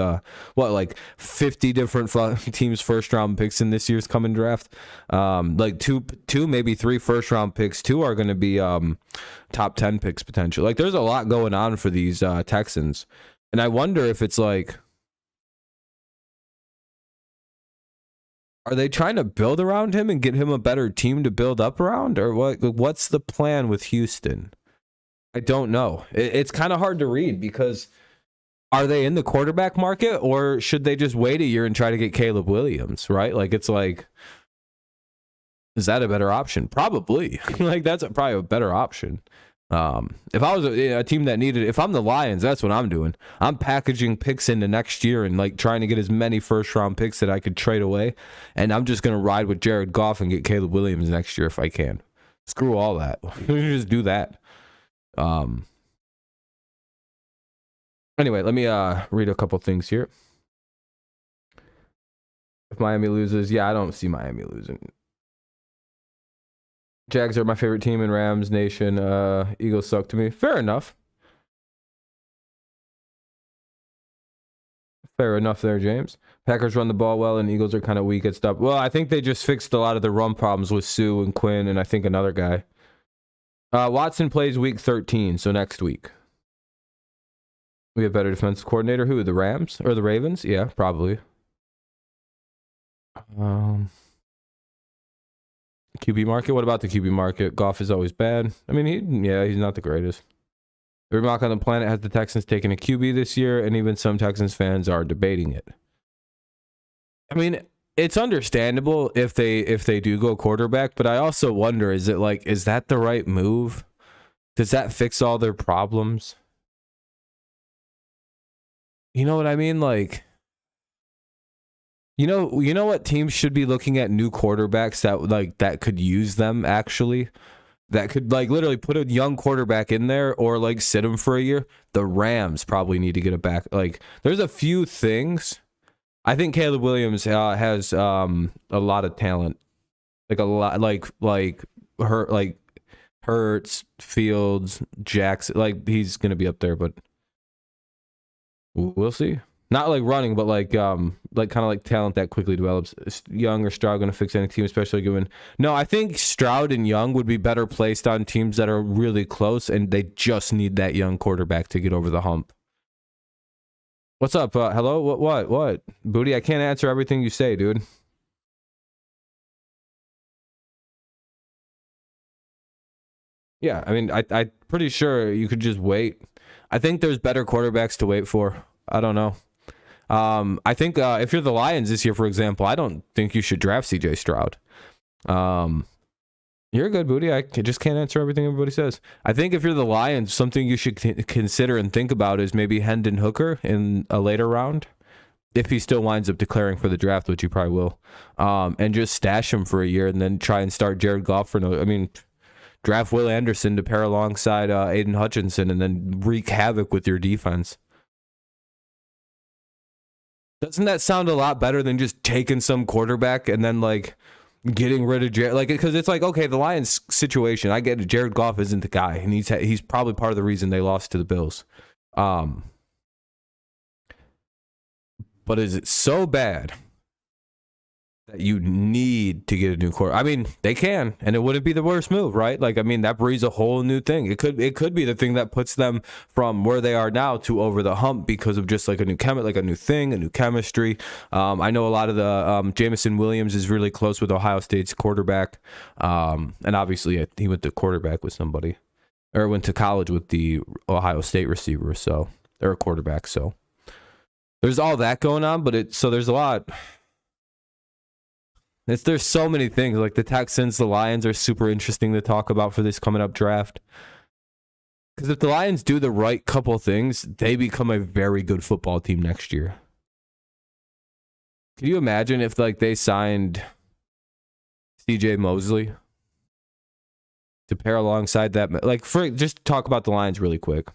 like 50 different teams first round picks in this year's coming draft. Like two maybe 3 first round picks. 2 are going to be top 10 picks potential. Like there's a lot going on for these Texans. And I wonder if it's like, are they trying to build around him and get him a better team to build up around? Or what's the plan with Houston? I don't know. It's kind of hard to read, because are they in the quarterback market, or should they just wait a year and try to get Caleb Williams, right? Like, it's like, is that a better option? Probably. Like, that's probably a better option. If I was a team that needed, if I'm the Lions, that's what I'm doing. I'm packaging picks into next year and like trying to get as many first round picks that I could trade away. And I'm just going to ride with Jared Goff and get Caleb Williams next year if I can. Screw all that. Just do that. Anyway, let me read a couple things here. If Miami loses, yeah, I don't see Miami losing. Jags are my favorite team in Rams Nation. Eagles suck to me. Fair enough. Fair enough there, James. Packers run the ball well, and Eagles are kind of weak at stuff. Well, I think they just fixed a lot of the run problems with Sue and Quinn, and I think another guy. Watson plays week 13, so next week. We have better defensive coordinator. Who? The Rams? Or the Ravens? Yeah, probably. QB market? What about the QB market? Goff is always bad. I mean, he's not the greatest. Every mock on the planet has the Texans taking a QB this year, and even some Texans fans are debating it. I mean, it's understandable if they do go quarterback, but I also wonder, is that the right move? Does that fix all their problems? You know what I mean? Like, you know what teams should be looking at new quarterbacks that could use them actually, that could like literally put a young quarterback in there or like sit him for a year. The Rams probably need to get it back. Like, there's a few things. I think Caleb Williams has a lot of talent, like a lot, like Hurts, Fields, Jackson. Like, he's gonna be up there, but we'll see. Not like running, but like kind of like talent that quickly develops. Young or Stroud going to fix any team, especially given. No, I think Stroud and Young would be better placed on teams that are really close, and they just need that young quarterback to get over the hump. What's up? Hello? What? Booty, I can't answer everything you say, dude. Yeah, I mean, I'm pretty sure you could just wait. I think there's better quarterbacks to wait for. I don't know. I think if you're the Lions this year, for example, I don't think you should draft CJ Stroud. You're good, Booty. Just can't answer everything everybody says. I think if you're the Lions, something you should consider and think about is maybe Hendon Hooker in a later round, if he still winds up declaring for the draft, which he probably will, and just stash him for a year and then try and start Jared Goff for another. I mean, draft Will Anderson to pair alongside Aiden Hutchinson and then wreak havoc with your defense. Doesn't that sound a lot better than just taking some quarterback and then like getting rid of Jared? Like, because it's like, okay, the Lions situation, I get it. Jared Goff isn't the guy, and he's probably part of the reason they lost to the Bills. But is it so bad that you need to get a new quarterback? I mean, they can, and it wouldn't be the worst move, right? Like, I mean, that breeds a whole new thing. It could be the thing that puts them from where they are now to over the hump because of just like a new thing, a new chemistry. I know a lot of the Jameson Williams is really close with Ohio State's quarterback, and obviously he went to quarterback with somebody, or went to college with the Ohio State receiver, so they're a quarterback. So there's all that going on, but there's a lot. There's so many things. Like the Texans, the Lions are super interesting to talk about for this coming up draft. Because if the Lions do the right couple things, they become a very good football team next year. Can you imagine if like they signed CJ Mosley to pair alongside that? Like, just talk about the Lions really quick.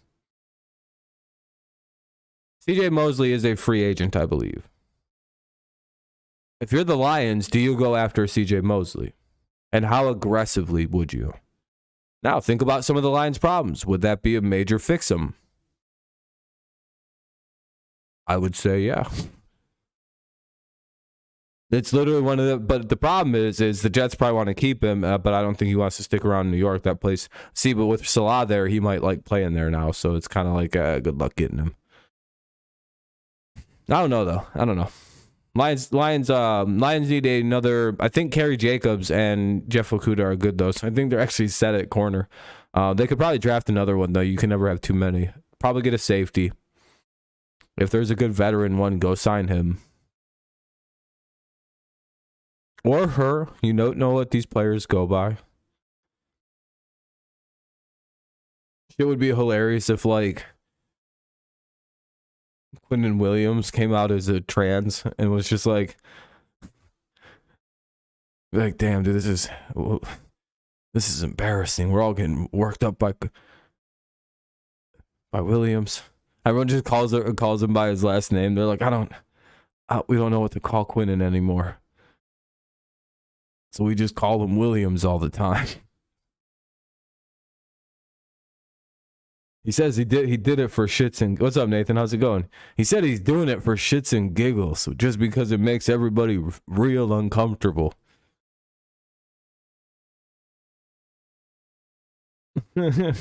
CJ Mosley is a free agent, I believe. If you're the Lions, do you go after CJ Mosley? And how aggressively would you? Now, think about some of the Lions' problems. Would that be a major fix-em? I would say, yeah. It's literally one of the... But the problem is the Jets probably want to keep him, but I don't think he wants to stick around in New York. That place... See, but with Salah there, he might like play in there now, so it's kind of like good luck getting him. I don't know, though. I don't know. Lions need another. I think Kerry Jacobs and Jeff Okudah are good, though. So I think they're actually set at corner. They could probably draft another one, though. You can never have too many. Probably get a safety. If there's a good veteran one, go sign him. Or her. You don't know what these players go by. It would be hilarious if, like, Quinton Williams came out as a trans and was just like, damn, dude, this is embarrassing. We're all getting worked up by Williams. Everyone just calls him by his last name. They're like, we don't know what to call Quinton anymore, so we just call him Williams all the time. He says he did it for shits and... What's up, Nathan? How's it going? He said he's doing it for shits and giggles, just because it makes everybody real uncomfortable. I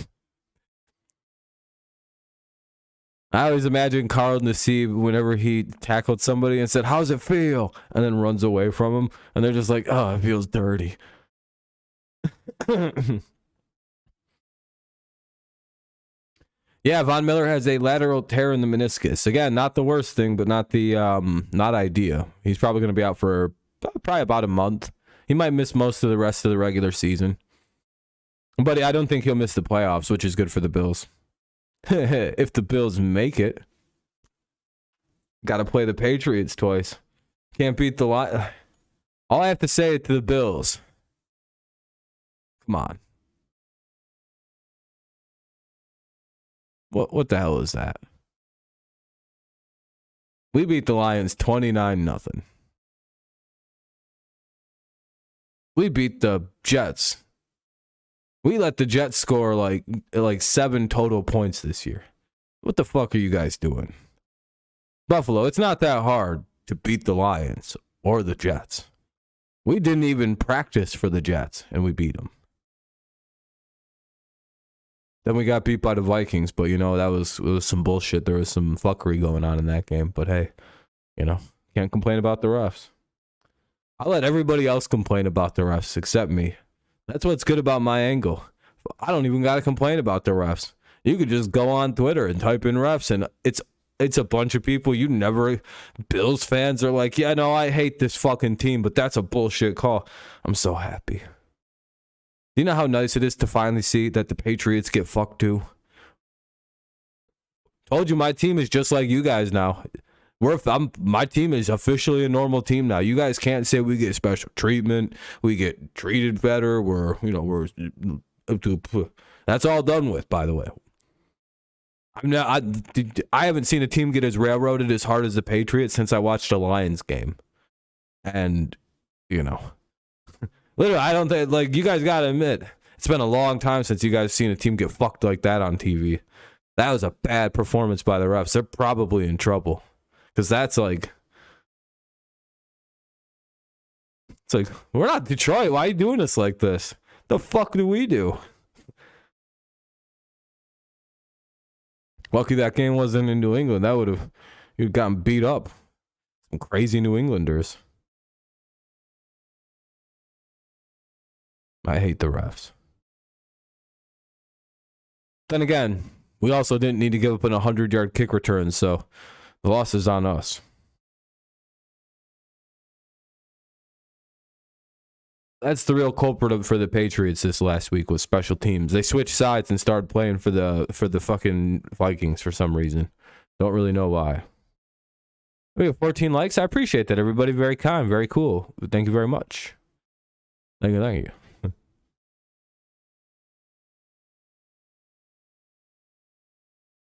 always imagine Carl Nassib whenever he tackled somebody and said, "How's it feel?" and then runs away from him, and they're just like, "Oh, it feels dirty." Yeah, Von Miller has a lateral tear in the meniscus. Again, not the worst thing, but not idea. He's probably going to be out for probably about a month. He might miss most of the rest of the regular season. But I don't think he'll miss the playoffs, which is good for the Bills. If the Bills make it. Got to play the Patriots twice. Can't beat the Lions. All I have to say to the Bills, come on. What the hell is that? We beat the Lions 29-0. We beat the Jets. We let the Jets score like 7 total points this year. What the fuck are you guys doing? Buffalo, it's not that hard to beat the Lions or the Jets. We didn't even practice for the Jets, and we beat them. Then we got beat by the Vikings, but, it was some bullshit. There was some fuckery going on in that game. But, hey, can't complain about the refs. I'll let everybody else complain about the refs except me. That's what's good about my angle. I don't even got to complain about the refs. You could just go on Twitter and type in refs, and it's a bunch of people you never... Bills fans are like, yeah, no, I hate this fucking team, but that's a bullshit call. I'm so happy. Do you know how nice it is to finally see that the Patriots get fucked too? Told you my team is just like you guys now. My team is officially a normal team now. You guys can't say we get special treatment. We get treated better. That's all done with, by the way. I haven't seen a team get as railroaded as hard as the Patriots since I watched a Lions game. And, literally, I don't think, like, you guys got to admit, it's been a long time since you guys seen a team get fucked like that on TV. That was a bad performance by the refs. They're probably in trouble. Because that's like, it's like, we're not Detroit. Why are you doing us like this? The fuck do we do? Lucky that game wasn't in New England. That would have, you'd gotten beat up. Some crazy New Englanders. I hate the refs. Then again, we also didn't need to give up an 100-yard kick return, so the loss is on us. That's the real culprit for the Patriots this last week was special teams. They switched sides and started playing for the fucking Vikings for some reason. Don't really know why. We have 14 likes. I appreciate that, everybody. Very kind, very cool. Thank you very much. Thank you.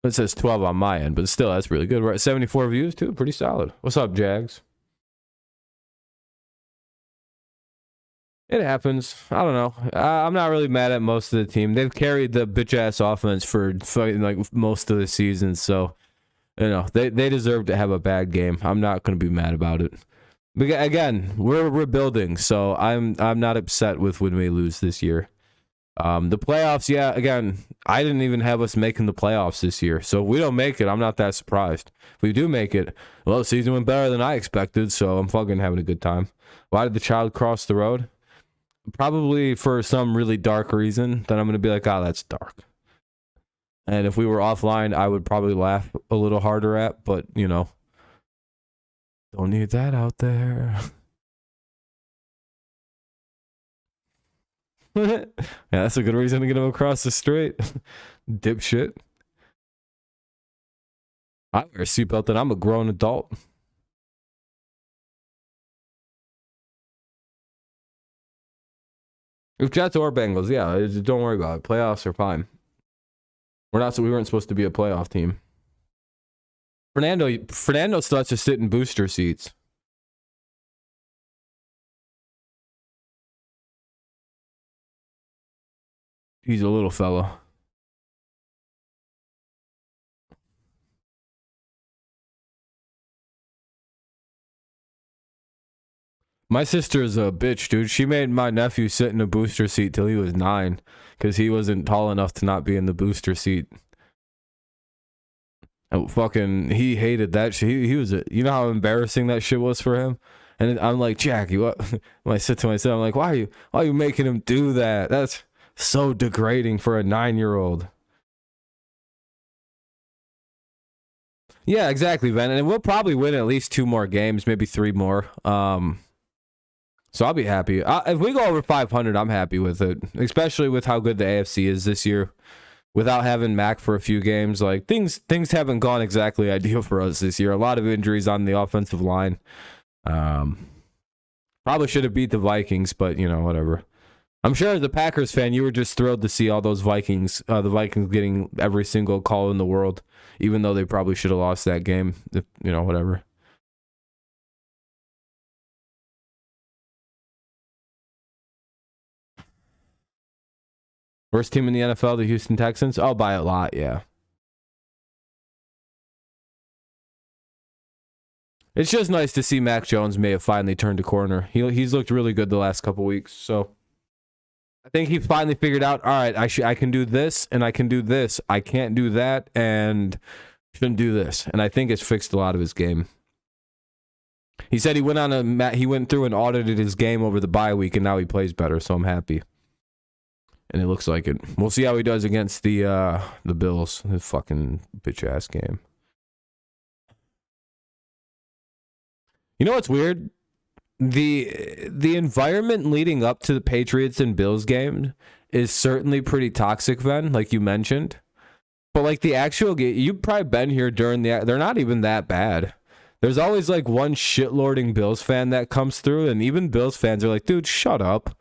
It says 12 on my end, but still, that's really good. We're at 74 views, too. Pretty solid. What's up, Jags? It happens. I don't know. I'm not really mad at most of the team. They've carried the bitch-ass offense for like most of the season, so, they deserve to have a bad game. I'm not going to be mad about it. But again, we're rebuilding, so I'm not upset with when we lose this year. The playoffs, yeah, again, I didn't even have us making the playoffs this year. So if we don't make it, I'm not that surprised. If we do make it, well, the season went better than I expected, so I'm fucking having a good time. Why did the child cross the road? Probably for some really dark reason that I'm going to be like, that's dark. And if we were offline, I would probably laugh a little harder at, but, don't need that out there. Yeah, that's a good reason to get him across the street. Dipshit. I wear a seatbelt and I'm a grown adult. If Jets or Bengals, yeah, don't worry about it. Playoffs are fine. We weren't supposed to be a playoff team. Fernando still has to sit in booster seats. He's a little fella. My sister is a bitch, dude. She made my nephew sit in a booster seat till he was 9 because he wasn't tall enough to not be in the booster seat. And he hated that shit. He was, you know how embarrassing that shit was for him? And I'm like, Jackie, what? When I sit to myself, I'm like, why are you making him do that? That's so degrading for a 9-year-old. Yeah, exactly, Ben. And we'll probably win at least 2 more games, maybe 3 more. So I'll be happy. If we go over 500, I'm happy with it, especially with how good the AFC is this year. Without having Mac for a few games, like things haven't gone exactly ideal for us this year. A lot of injuries on the offensive line. Probably should have beat the Vikings, but whatever. I'm sure as a Packers fan, you were just thrilled to see all those Vikings, the Vikings getting every single call in the world, even though they probably should have lost that game. Whatever. Worst team in the NFL, the Houston Texans? I'll buy a lot, yeah. It's just nice to see Mac Jones may have finally turned a corner. He's looked really good the last couple weeks, so I think he finally figured out, all right, I can do this, and I can do this. I can't do that, and shouldn't do this. And I think it's fixed a lot of his game. He said he went through and audited his game over the bye week, and now he plays better, so I'm happy. And it looks like it. We'll see how he does against the Bills. His fucking bitch-ass game. You know what's weird? the environment leading up to the Patriots and Bills game is certainly pretty toxic, Ven, like you mentioned. But like the actual game, you've probably been here during they're not even that bad. There's always like one shitlording Bills fan that comes through, and even Bills fans are like, dude, shut up.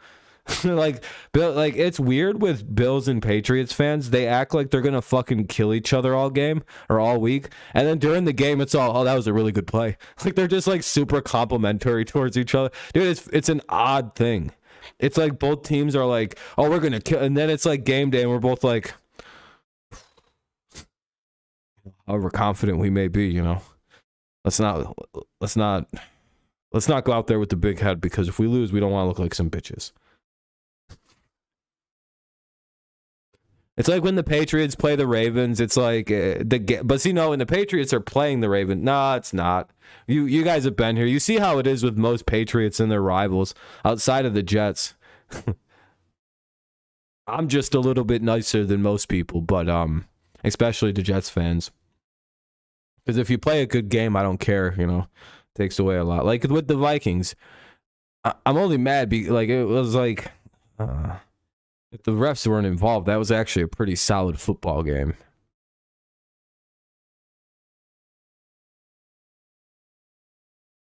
like it's weird with Bills and Patriots fans. They act like they're gonna fucking kill each other all game or all week, and then during the game it's all, oh, that was a really good play. Like they're just like super complimentary towards each other. Dude, it's an odd thing. It's like both teams are like, oh, we're gonna kill, and then it's like game day and we're both like, however confident we may be, you know, let's not go out there with the big head, because if we lose, we don't want to look like some bitches. It's like when the Patriots play the Ravens, it's like but see, no, when the Patriots are playing the Ravens, nah, it's not. You guys have been here. You see how it is with most Patriots and their rivals outside of the Jets. I'm just a little bit nicer than most people, but especially the Jets fans. Because if you play a good game, I don't care, you know. It takes away a lot. Like with the Vikings, I'm only mad like it was like if the refs weren't involved, that was actually a pretty solid football game.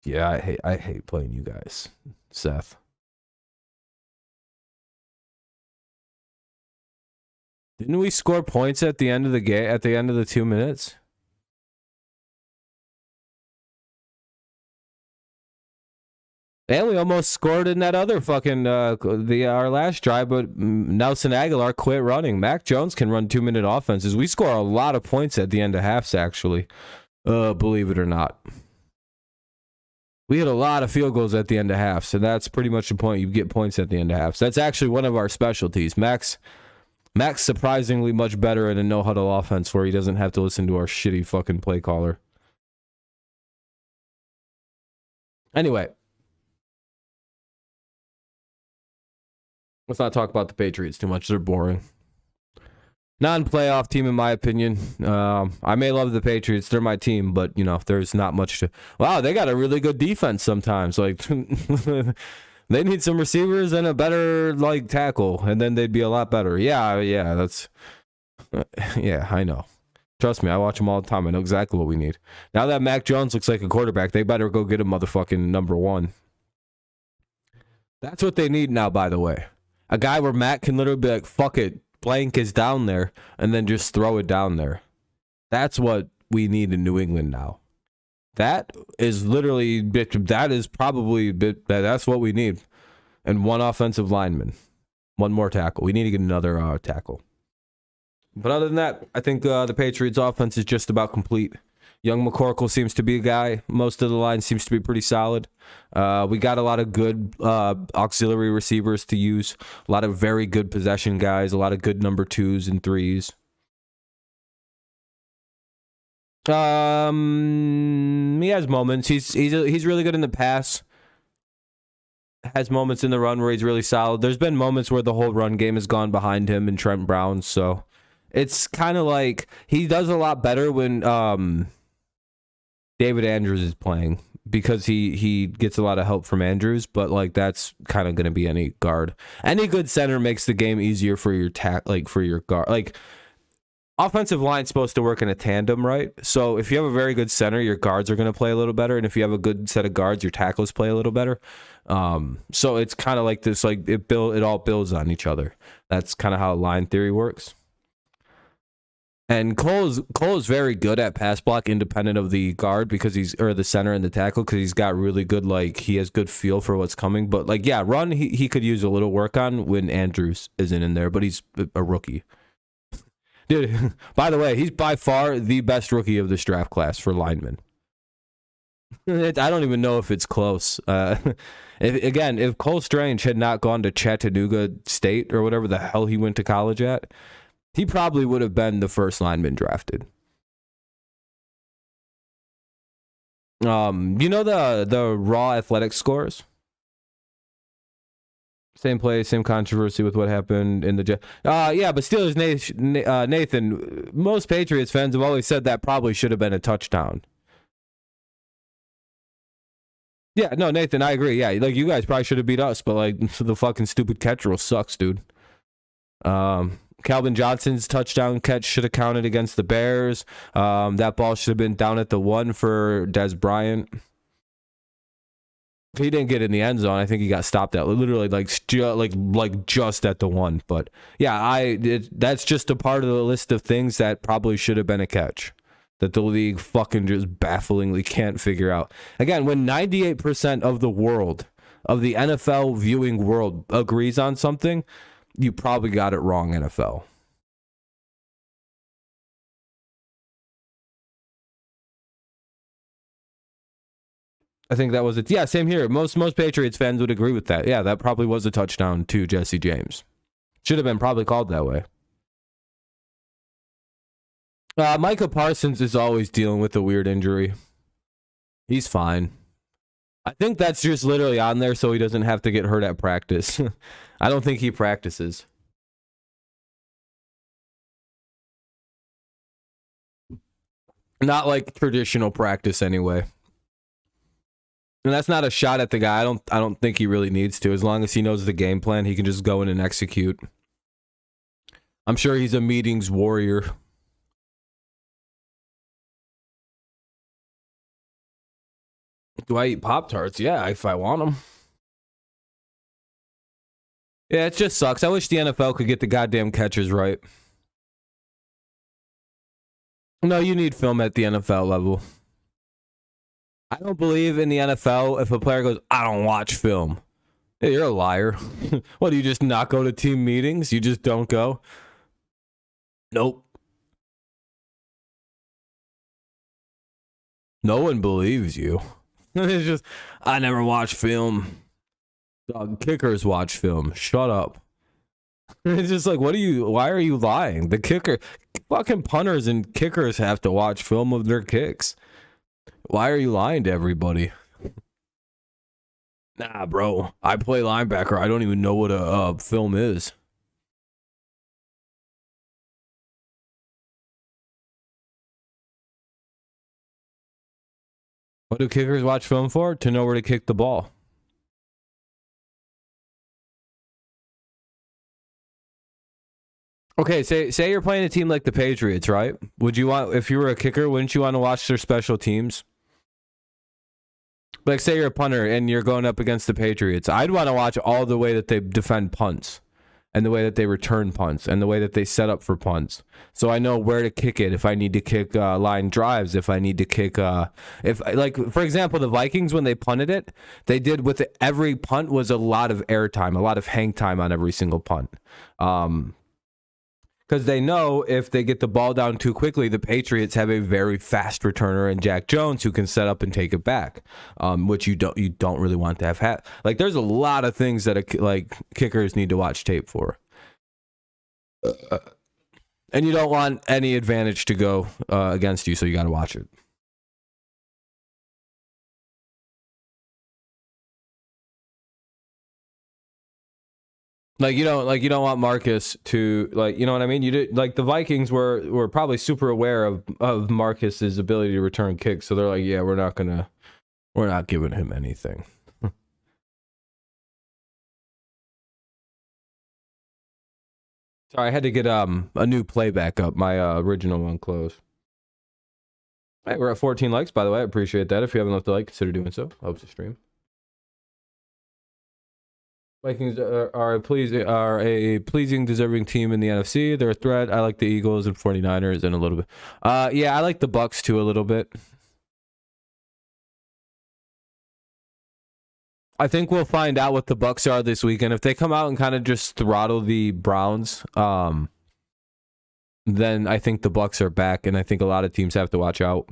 Yeah, I hate playing you guys, Seth. Didn't we score points at the end of the game, at the end of the 2 minutes? And we almost scored in that other fucking our last drive, but Nelson Aguilar quit running. Mac Jones can run 2-minute offenses. We score a lot of points at the end of halves, actually. Believe it or not. We hit a lot of field goals at the end of halves, and that's pretty much the point. You get points at the end of halves. That's actually one of our specialties. Mac's surprisingly much better in a no-huddle offense where he doesn't have to listen to our shitty fucking play caller. Anyway. Let's not talk about the Patriots too much. They're boring. Non-playoff team, in my opinion. I may love the Patriots. They're my team, but, you know, there's not much to... Wow, they got a really good defense sometimes. Like, they need some receivers and a better, like, tackle, and then they'd be a lot better. Yeah, that's... yeah, I know. Trust me, I watch them all the time. I know exactly what we need. Now that Mac Jones looks like a quarterback, they better go get a motherfucking number one. That's what they need now, by the way. A guy where Matt can literally be like, fuck it, blank is down there, and then just throw it down there. That's what we need in New England now. That is literally, that is probably, that's what we need. And one offensive lineman. One more tackle. We need to get another tackle. But other than that, I think the Patriots offense is just about complete. Young McCorkle seems to be a guy. Most of the line seems to be pretty solid. We got a lot of good auxiliary receivers to use. A lot of very good possession guys. A lot of good number 2s and 3s. He has moments. He's really good in the pass. Has moments in the run where he's really solid. There's been moments where the whole run game has gone behind him and Trent Brown. So it's kind of like he does a lot better when David Andrews is playing, because he gets a lot of help from Andrews, but like that's kind of going to be any guard. Any good center makes the game easier for your for your guard. Like offensive line's supposed to work in a tandem, right? So if you have a very good center, your guards are going to play a little better, and if you have a good set of guards, your tackles play a little better. So it's kind of like this, like it all builds on each other. That's kind of how line theory works. And Cole is very good at pass block independent of the guard, because or the center and the tackle, because he's got really good, like he has good feel for what's coming. But like, yeah, run he could use a little work on when Andrews isn't in there, but he's a rookie. Dude, by the way, he's by far the best rookie of this draft class for linemen. I don't even know if it's close. If Cole Strange had not gone to Chattanooga State or whatever the hell he went to college at, he probably would have been the first lineman drafted. You know the raw athletic scores? Same play, same controversy with what happened in the yeah, but Steelers Nathan, most Patriots fans have always said that probably should have been a touchdown. Yeah, no, Nathan, I agree. Yeah, like you guys probably should have beat us, but like the fucking stupid catch rule sucks, dude. Calvin Johnson's touchdown catch should have counted against the Bears. That ball should have been down at the 1 for Des Bryant. He didn't get in the end zone. I think he got stopped at literally like just at the 1. But yeah, that's just a part of the list of things that probably should have been a catch that the league fucking just bafflingly can't figure out. Again, when 98% of the world, of the NFL viewing world, agrees on something, you probably got it wrong, NFL. I think that was it. Yeah, same here. Most Patriots fans would agree with that. Yeah, that probably was a touchdown to Jesse James. Should have been probably called that way. Micah Parsons is always dealing with a weird injury. He's fine. I think that's just literally on there so he doesn't have to get hurt at practice. I don't think he practices. Not like traditional practice anyway. And that's not a shot at the guy. I don't think he really needs to. As long as he knows the game plan, he can just go in and execute. I'm sure he's a meetings warrior. Do I eat Pop-Tarts? Yeah, if I want them. Yeah, it just sucks. I wish the NFL could get the goddamn catchers right. No, you need film at the NFL level. I don't believe in the NFL if a player goes, I don't watch film. Hey, you're a liar. What, do you just not go to team meetings? You just don't go? Nope. No one believes you. It's just, I never watch film. Dog, kickers watch film. Shut up. It's just like, why are you lying? Fucking punters and kickers have to watch film of their kicks. Why are you lying to everybody? Nah, bro. I play linebacker. I don't even know what a film is. What do kickers watch film for? To know where to kick the ball. Okay, say you're playing a team like the Patriots, right? Would you want, if you were a kicker, wouldn't you want to watch their special teams? Like, say you're a punter and you're going up against the Patriots. I'd want to watch all the way that they defend punts and the way that they return punts and the way that they set up for punts. So I know where to kick it, if I need to kick line drives, if I need to kick... for example, the Vikings, when they punted it, they did with it, every punt was a lot of air time, a lot of hang time on every single punt. Because they know if they get the ball down too quickly, the Patriots have a very fast returner in Jack Jones who can set up and take it back, which you don't really want to have. Like, there's a lot of things that kickers need to watch tape for, and you don't want any advantage to go against you, so you got to watch it. You don't want Marcus to, you know what I mean? You did, the Vikings were probably super aware of Marcus's ability to return kicks, so they're like, yeah, we're not giving him anything. Sorry, I had to get a new playback up. My original one closed. All right, we're at 14 likes, by the way. I appreciate that. If you haven't left a like, consider doing so. Helps the stream. Vikings are a pleasing, deserving team in the NFC. They're a threat. I like the Eagles and 49ers and a little bit. Yeah, I like the Bucks too a little bit. I think we'll find out what the Bucks are this weekend. If they come out and kind of just throttle the Browns, then I think the Bucks are back, and I think a lot of teams have to watch out.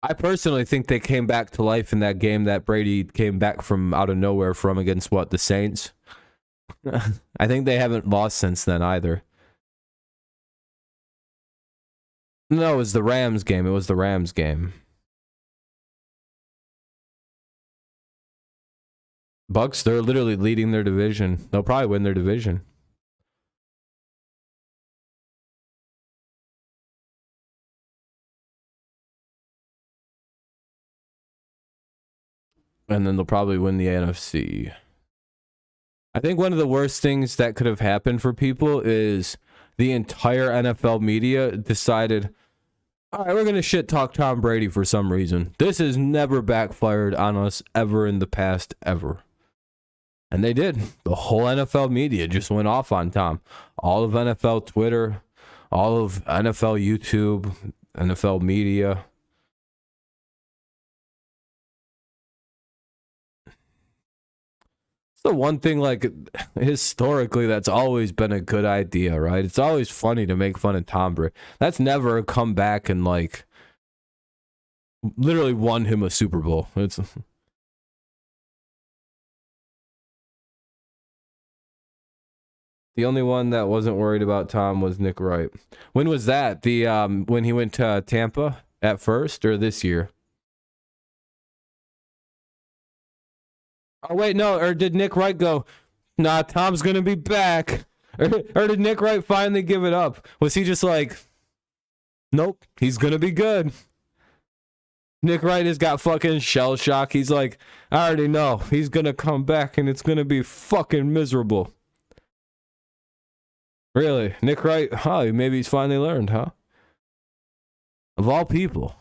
I personally think they came back to life in that game that Brady came back from out of nowhere from against the Saints. I think they haven't lost since then either. No, it was the Rams game. Bucks, they're literally leading their division. They'll probably win their division. and then they'll probably win the NFC. I think one of the worst things that could have happened for people is the entire NFL media decided, all right, we're going to shit talk Tom Brady for some reason. This has never backfired on us ever in the past, ever. And they did. The whole NFL media just went off on Tom. All of NFL Twitter, all of NFL YouTube, NFL media. The one thing, like, historically, that's always been a good idea, right? It's always funny to make fun of Tom Brady. That's never come back and, like, literally won him a Super Bowl. It's the only one that wasn't worried about Tom was Nick Wright. When was that? When he went to Tampa at first, or this year? Oh, wait, no. Or did Nick Wright go, nah, Tom's going to be back? Or did Nick Wright finally give it up? Was he just like, nope, he's going to be good? Nick Wright has got fucking shell shock. He's like, I already know. He's going to come back and it's going to be fucking miserable. Really? Nick Wright? Huh, maybe he's finally learned, huh? Of all people.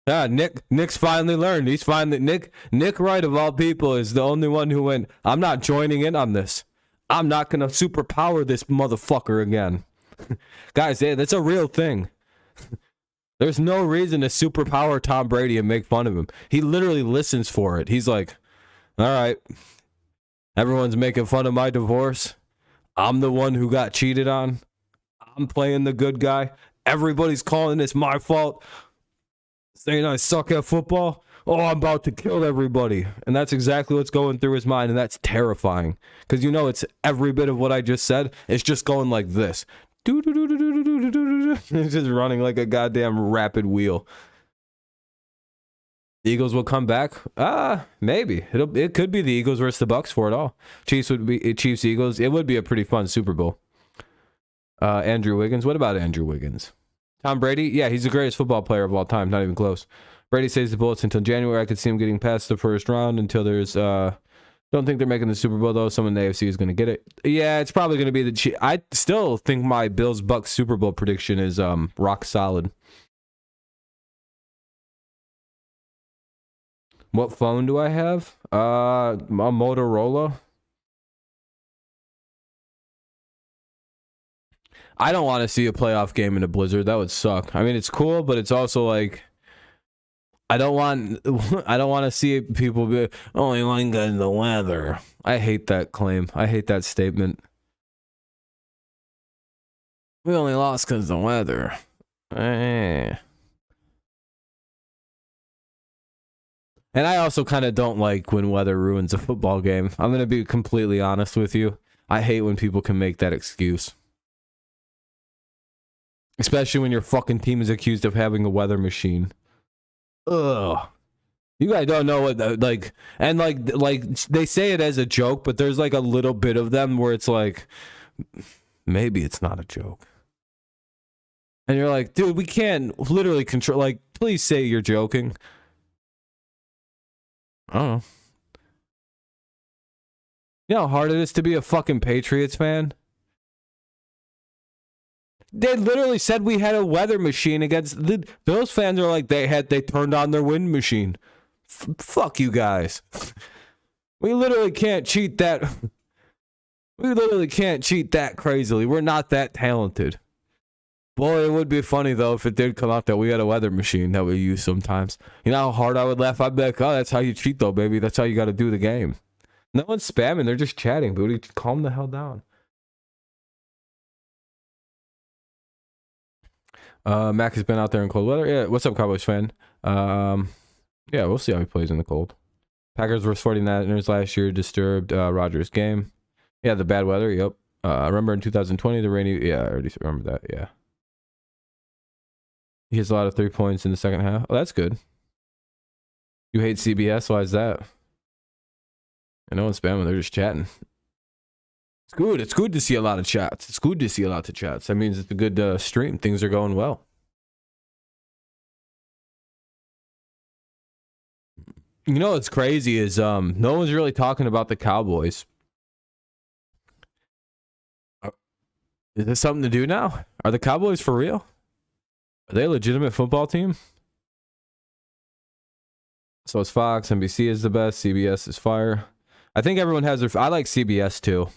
Yeah, Nick's finally learned. He's finally Nick Wright of all people is the only one who went, I'm not joining in on this. I'm not gonna superpower this motherfucker again. Guys, yeah, that's a real thing. There's no reason to superpower Tom Brady and make fun of him. He literally listens for it. He's like, all right, everyone's making fun of my divorce. I'm the one who got cheated on. I'm playing the good guy. Everybody's calling this my fault. Saying I suck at football. Oh, I'm about to kill everybody. And that's exactly what's going through his mind. And that's terrifying. Because you know it's every bit of what I just said. It's just going like this. It's just running like a goddamn rapid wheel. The Eagles will come back. Maybe. It could be the Eagles versus the Bucks for it all. Chiefs Eagles. It would be a pretty fun Super Bowl. Andrew Wiggins. What about Andrew Wiggins? Tom Brady, yeah, he's the greatest football player of all time. Not even close. Brady saves the Bullets until January. I could see him getting past the first round until there's. Don't think they're making the Super Bowl though. Someone in the AFC is going to get it. Yeah, it's probably going to be the Chiefs. I still think my Bills Bucks Super Bowl prediction is rock solid. What phone do I have? A Motorola. I don't want to see a playoff game in a blizzard. That would suck. I mean, it's cool, but it's also like I don't want to see people be only one good in the weather. I hate that claim. I hate that statement. We only lost because of the weather. And I also kind of don't like when weather ruins a football game. I'm going to be completely honest with you. I hate when people can make that excuse. Especially when your fucking team is accused of having a weather machine. Ugh. You guys don't know what, like they say it as a joke, but there's like a little bit of them where it's like, maybe it's not a joke. And you're like, dude, we can't literally control, like, please say you're joking. I don't know. You know how hard it is to be a fucking Patriots fan? They literally said we had a weather machine against the Bills fans are like they turned on their wind machine. Fuck you guys. We literally can't cheat that. We literally can't cheat that crazily. We're not that talented. Boy, it would be funny though if it did come out that we had a weather machine that we use sometimes. You know how hard I would laugh? I'd be like, oh, that's how you cheat though, baby. That's how you got to do the game. No one's spamming. They're just chatting, booty. Calm the hell down. Mac has been out there in cold weather. Yeah, what's up, Cowboys fan? Yeah, we'll see how he plays in the cold. Packers versus 49ers last year disturbed Rodgers' game. Yeah, the bad weather. Yep. I remember in 2020 the rainy. Yeah, I already remember that. Yeah. He hits a lot of 3 points in the second half. Oh, that's good. You hate CBS? Why is that? And no one's spamming. They're just chatting. It's good. It's good to see a lot of chats. It's good to see a lot of chats. That means it's a good stream. Things are going well. You know what's crazy is no one's really talking about the Cowboys. Is this something to do now? Are the Cowboys for real? Are they a legitimate football team? So it's Fox, NBC is the best, CBS is fire. I think everyone has their... I like CBS too.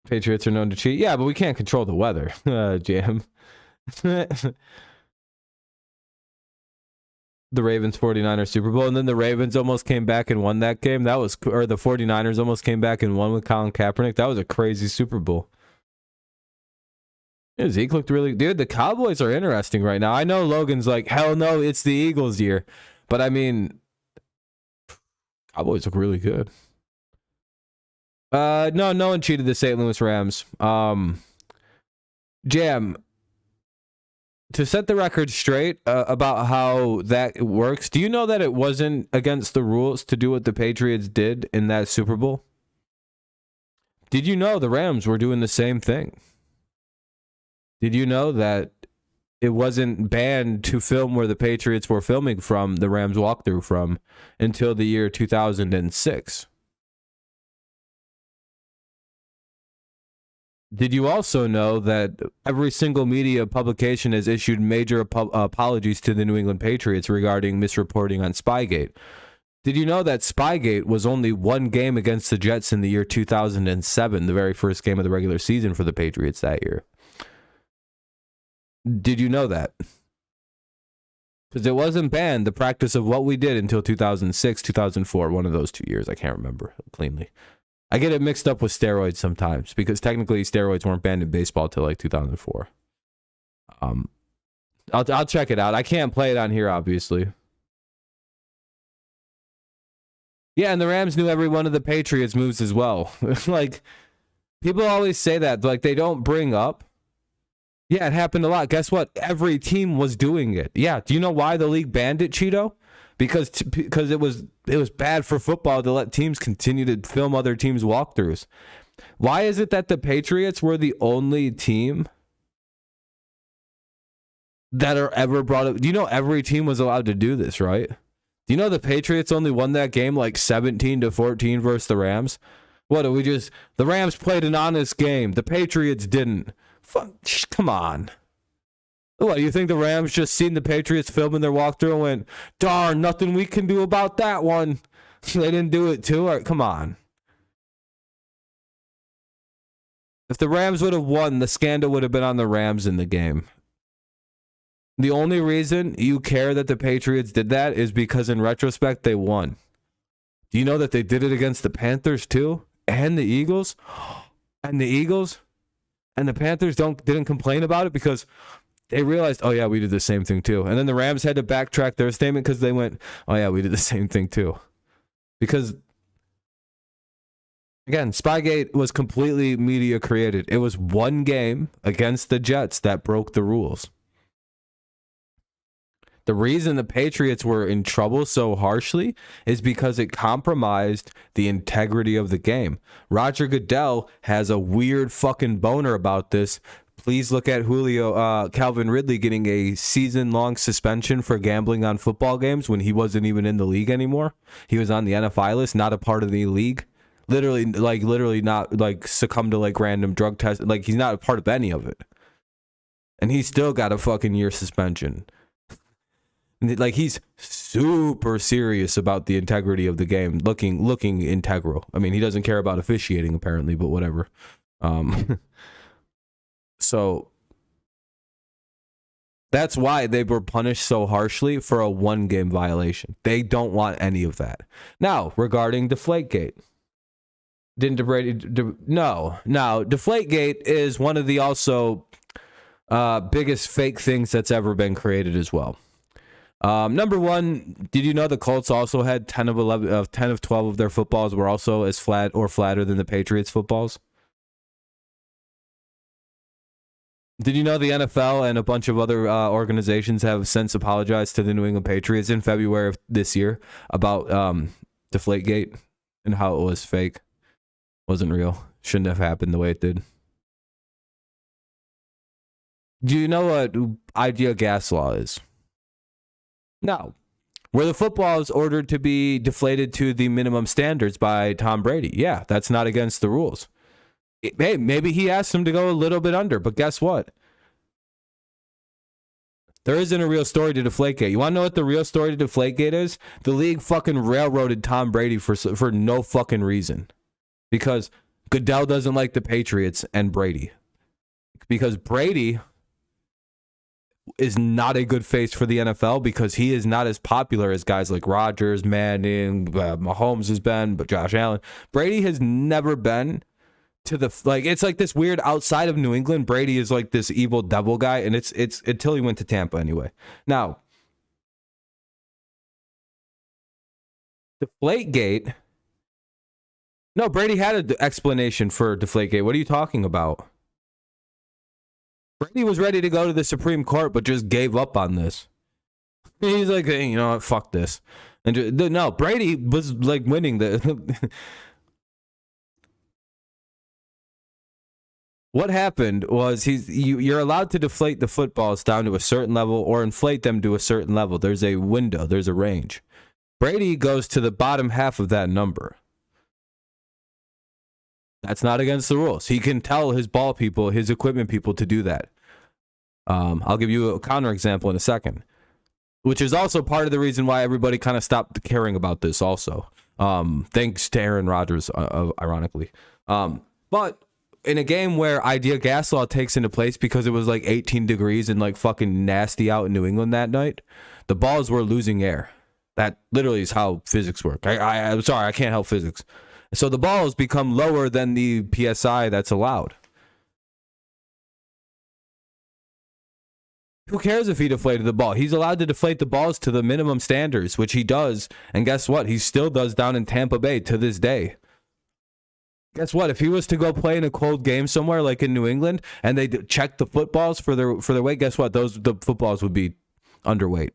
Patriots are known to cheat. Yeah, but we can't control the weather. Jam. The Ravens 49ers Super Bowl, and then the Ravens almost came back and won that game. That was, or the 49ers almost came back and won with Colin Kaepernick. That was a crazy Super Bowl. Yeah, Zeke looked really, dude, the Cowboys are interesting right now. I know Logan's like, hell no, it's the Eagles year. But I mean, Cowboys look really good. No one cheated the St. Louis Rams. Jam, to set the record straight about how that works, do you know that it wasn't against the rules to do what the Patriots did in that Super Bowl? Did you know the Rams were doing the same thing? Did you know that it wasn't banned to film where the Patriots were filming from, the Rams walkthrough from, until the year 2006? Did you also know that every single media publication has issued major apologies to the New England Patriots regarding misreporting on Spygate? Did you know that Spygate was only one game against the Jets in the year 2007, the very first game of the regular season for the Patriots that year? Did you know that? Because it wasn't banned, the practice of what we did, until 2006, 2004, one of those 2 years. I can't remember cleanly. I get it mixed up with steroids sometimes, because technically steroids weren't banned in baseball till like 2004. I'll check it out. I can't play it on here, obviously. Yeah, and the Rams knew every one of the Patriots' moves as well. Like, people always say that, like, they don't bring up. Yeah, it happened a lot. Guess what? Every team was doing it. Yeah, do you know why the league banned it, Cheeto? Because it was bad for football to let teams continue to film other teams' walkthroughs. Why is it that the Patriots were the only team that are ever brought up? Do you know every team was allowed to do this, right? Do you know the Patriots only won that game like 17-14 versus the Rams? What, the Rams played an honest game. The Patriots didn't. Come on. What, you think the Rams just seen the Patriots filming their walkthrough and went, darn, nothing we can do about that one? They didn't do it too? All right, come on. If the Rams would have won, the scandal would have been on the Rams in the game. The only reason you care that the Patriots did that is because in retrospect, they won. Do you know that they did it against the Panthers too? And the Eagles? And the Eagles? And the Panthers didn't complain about it because they realized, oh yeah, we did the same thing too. And then the Rams had to backtrack their statement because they went, oh yeah, we did the same thing too. Because, again, Spygate was completely media created. It was one game against the Jets that broke the rules. The reason the Patriots were in trouble so harshly is because it compromised the integrity of the game. Roger Goodell has a weird fucking boner about this. Please look at Calvin Ridley getting a season-long suspension for gambling on football games when he wasn't even in the league anymore. He was on the NFI list, not a part of the league. Literally not like succumbed to like random drug tests. Like, he's not a part of any of it. And he still got a fucking year suspension. Like, he's super serious about the integrity of the game, looking integral. I mean, he doesn't care about officiating apparently, but whatever. So that's why they were punished so harshly for a one-game violation. They don't want any of that. Now, regarding Deflategate. No. Now, Deflategate is one of the also biggest fake things that's ever been created as well. Number one, did you know the Colts also had 10 of 12 of their footballs were also as flat or flatter than the Patriots footballs? Did you know the NFL and a bunch of other organizations have since apologized to the New England Patriots in February of this year about Deflategate and how it was fake? Wasn't real. Shouldn't have happened the way it did. Do you know what ideal gas law is? No. Were the footballs ordered to be deflated to the minimum standards by Tom Brady? Yeah, that's not against the rules. Hey, maybe he asked him to go a little bit under, but guess what? There isn't a real story to Deflategate. You want to know what the real story to Deflategate is? The league fucking railroaded Tom Brady for no fucking reason. Because Goodell doesn't like the Patriots and Brady. Because Brady is not a good face for the NFL because he is not as popular as guys like Rodgers, Manning, Mahomes has been, but Josh Allen. Brady has never been to the, like, it's like this weird outside of New England. Brady is like this evil devil guy, and it's until he went to Tampa anyway. Now, Deflategate. No, Brady had an explanation for Deflategate. What are you talking about? Brady was ready to go to the Supreme Court, but just gave up on this. He's like, hey, you know what, fuck this. And no, Brady was like winning the. What happened was you're allowed to deflate the footballs down to a certain level or inflate them to a certain level. There's a window, there's a range. Brady goes to the bottom half of that number. That's not against the rules. He can tell his ball people, his equipment people to do that. I'll give you a counterexample in a second, which is also part of the reason why everybody kind of stopped caring about this also. Thanks to Aaron Rodgers, ironically. But in a game where Idea Gas Law takes into place because it was like 18 degrees and like fucking nasty out in New England that night, the balls were losing air. That literally is how physics work. I'm sorry, I can't help physics. So the balls become lower than the PSI that's allowed. Who cares if he deflated the ball? He's allowed to deflate the balls to the minimum standards, which he does. And guess what? He still does down in Tampa Bay to this day. Guess what? If he was to go play in a cold game somewhere like in New England and they check the footballs for their weight, guess what? The footballs would be underweight.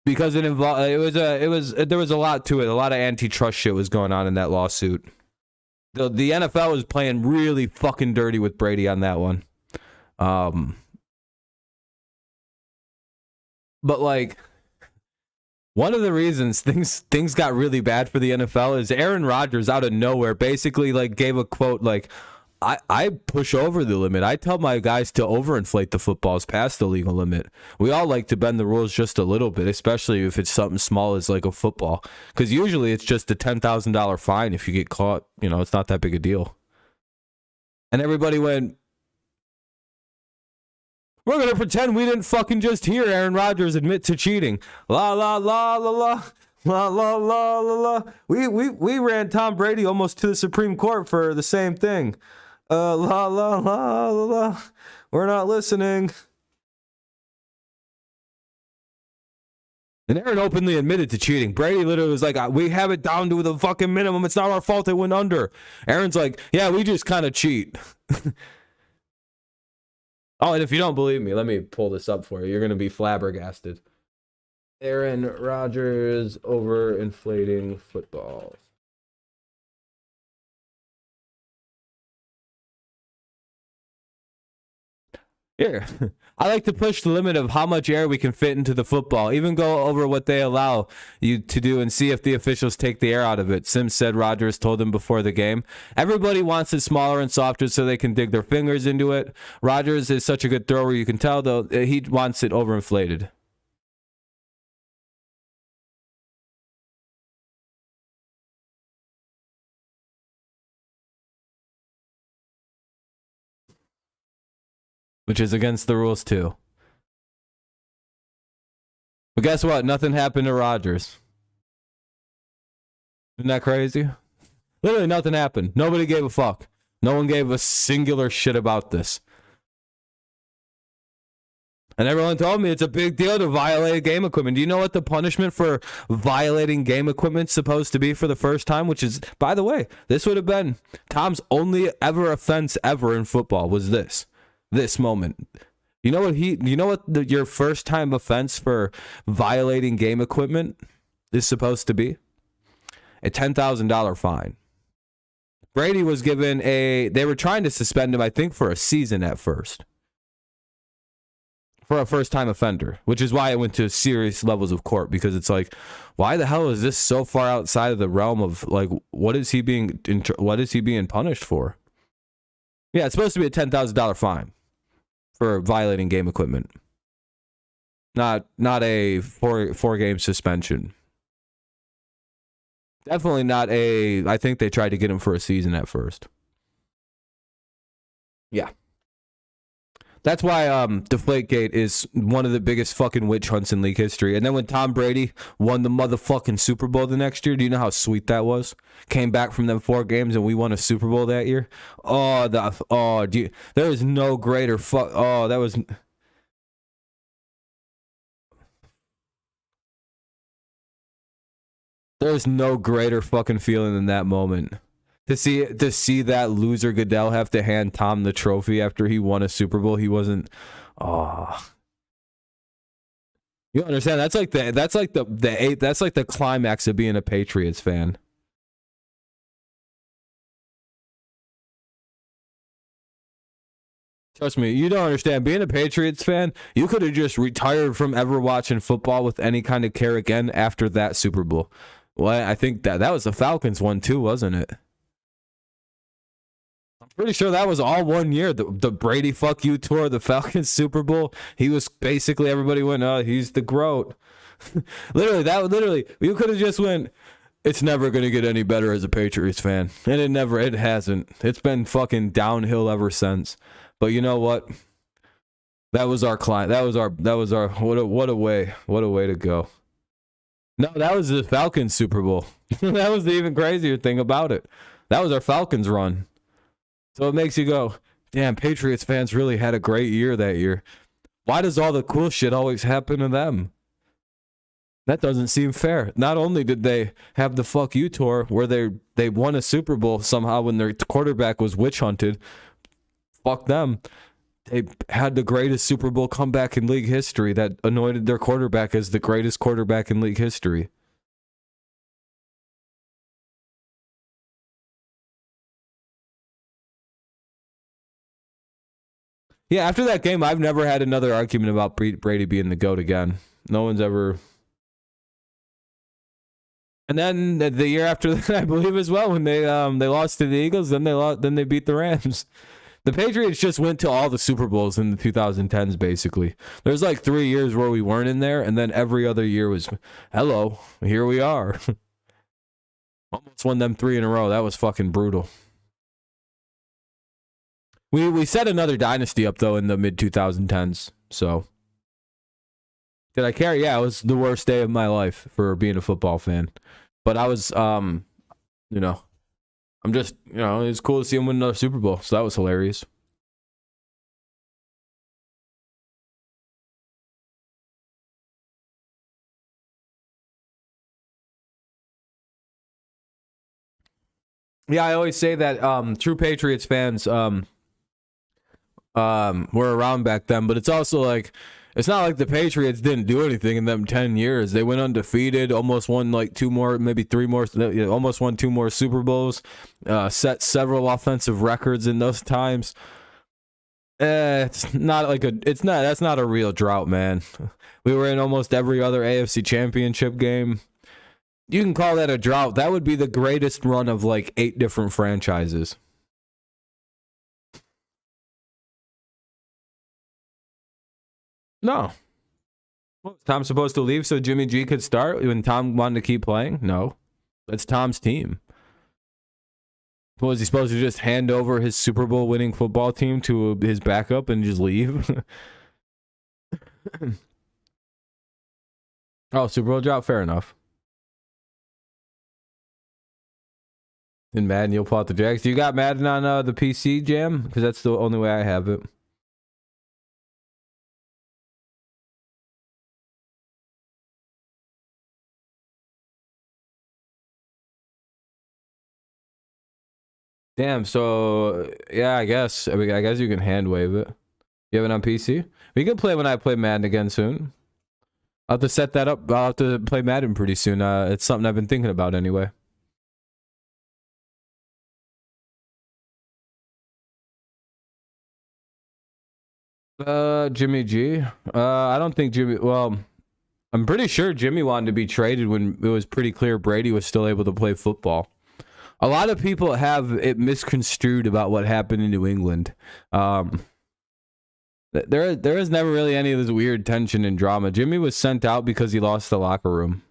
Because there was a lot to it. A lot of antitrust shit was going on in that lawsuit. The NFL was playing really fucking dirty with Brady on that one. But like, one of the reasons things got really bad for the NFL is Aaron Rodgers out of nowhere basically like gave a quote like, I push over the limit. I tell my guys to overinflate the footballs past the legal limit. We all like to bend the rules just a little bit, especially if it's something small as like a football. Because usually it's just a $10,000 fine if you get caught. You know, it's not that big a deal. And everybody went, we're going to pretend we didn't fucking just hear Aaron Rodgers admit to cheating. La, la, la, la, la. La, la, la, la, la. We ran Tom Brady almost to the Supreme Court for the same thing. La, la, la, la, la. We're not listening. And Aaron openly admitted to cheating. Brady literally was like, we have it down to the fucking minimum. It's not our fault it went under. Aaron's like, yeah, we just kind of cheat. Oh, and if you don't believe me, let me pull this up for you. You're going to be flabbergasted. Aaron Rodgers overinflating footballs. Here, I like to push the limit of how much air we can fit into the football, even go over what they allow you to do and see if the officials take the air out of it. Sims said Rodgers told him before the game. Everybody wants it smaller and softer so they can dig their fingers into it. Rodgers is such a good thrower, you can tell, though, he wants it overinflated. Which is against the rules too. But guess what? Nothing happened to Rodgers. Isn't that crazy? Literally nothing happened. Nobody gave a fuck. No one gave a singular shit about this. And everyone told me it's a big deal to violate game equipment. Do you know what the punishment for violating game equipment is supposed to be for the first time? Which is, by the way, this would have been Tom's only ever offense ever in football was this moment. You know what your first time offense for violating game equipment is supposed to be? A $10,000 fine. Brady was given they were trying to suspend him, I think, for a season at first. For a first-time offender, which is why it went to serious levels of court, because it's like, why the hell is this so far outside of the realm of, like, what is he being punished for? Yeah, it's supposed to be a $10,000 fine for violating game equipment. Not a four-game suspension. Definitely not I think they tried to get him for a season at first. Yeah. That's why Deflategate is one of the biggest fucking witch hunts in league history. And then when Tom Brady won the motherfucking Super Bowl the next year, do you know how sweet that was? Came back from them 4 games and we won a Super Bowl that year. There is no greater that was. There's no greater fucking feeling than that moment. To see that loser Goodell have to hand Tom the trophy after he won a Super Bowl, he wasn't. Oh, you understand? That's like the climax of being a Patriots fan. Trust me, you don't understand. Being a Patriots fan, you could have just retired from ever watching football with any kind of care again after that Super Bowl. Well, I think that was the Falcons one too, wasn't it? I'm pretty sure that was all 1 year. The Brady fuck you tour, the Falcons Super Bowl. He was basically, everybody went, oh, he's the GOAT. literally, you could have just went, it's never going to get any better as a Patriots fan. And it hasn't. It's been fucking downhill ever since. But you know what? That was our client. That was our, what a way to go. No, that was the Falcons Super Bowl. That was the even crazier thing about it. That was our Falcons run. So it makes you go, damn, Patriots fans really had a great year that year. Why does all the cool shit always happen to them? That doesn't seem fair. Not only did they have the fuck you tour where they won a Super Bowl somehow when their quarterback was witch hunted. Fuck them. They had the greatest Super Bowl comeback in league history that anointed their quarterback as the greatest quarterback in league history. Yeah, after that game, I've never had another argument about Brady being the GOAT again. No one's ever. And then the year after that, I believe as well, when they lost to the Eagles, then they beat the Rams. The Patriots just went to all the Super Bowls in the 2010s, basically. There's like 3 years where we weren't in there, and then every other year was, hello, here we are. Almost won them 3 in a row. That was fucking brutal. We set another dynasty up, though, in the mid-2010s, so. Did I care? Yeah, it was the worst day of my life for being a football fan. But I was, I'm just, it's cool to see him win another Super Bowl, so that was hilarious. Yeah, I always say that true Patriots fans were around back then, but it's also like, it's not like the Patriots didn't do anything in them 10 years. They went undefeated, almost won like 2 more, maybe 3 more, almost won 2 more Super Bowls, set several offensive records in those times. It's not like that's not a real drought, man. We were in almost every other AFC championship game. You can call that a drought. That would be the greatest run of like 8 different franchises. No. Was Tom supposed to leave so Jimmy G could start when Tom wanted to keep playing? No. That's Tom's team. Was he supposed to just hand over his Super Bowl winning football team to his backup and just leave? Oh, Super Bowl drought? Fair enough. In Madden, you'll pull out the Jags. Do you got Madden on the PC, Jam? Because that's the only way I have it. Damn, so yeah, I guess you can hand wave it. You have it on PC? We can play when I play Madden again soon. I'll have to set that up. I'll have to play Madden pretty soon. It's something I've been thinking about anyway. Jimmy G. I don't think Jimmy. Well, I'm pretty sure Jimmy wanted to be traded when it was pretty clear Brady was still able to play football. A lot of people have it misconstrued about what happened in New England. There is never really any of this weird tension and drama. Jimmy was sent out because he lost the locker room.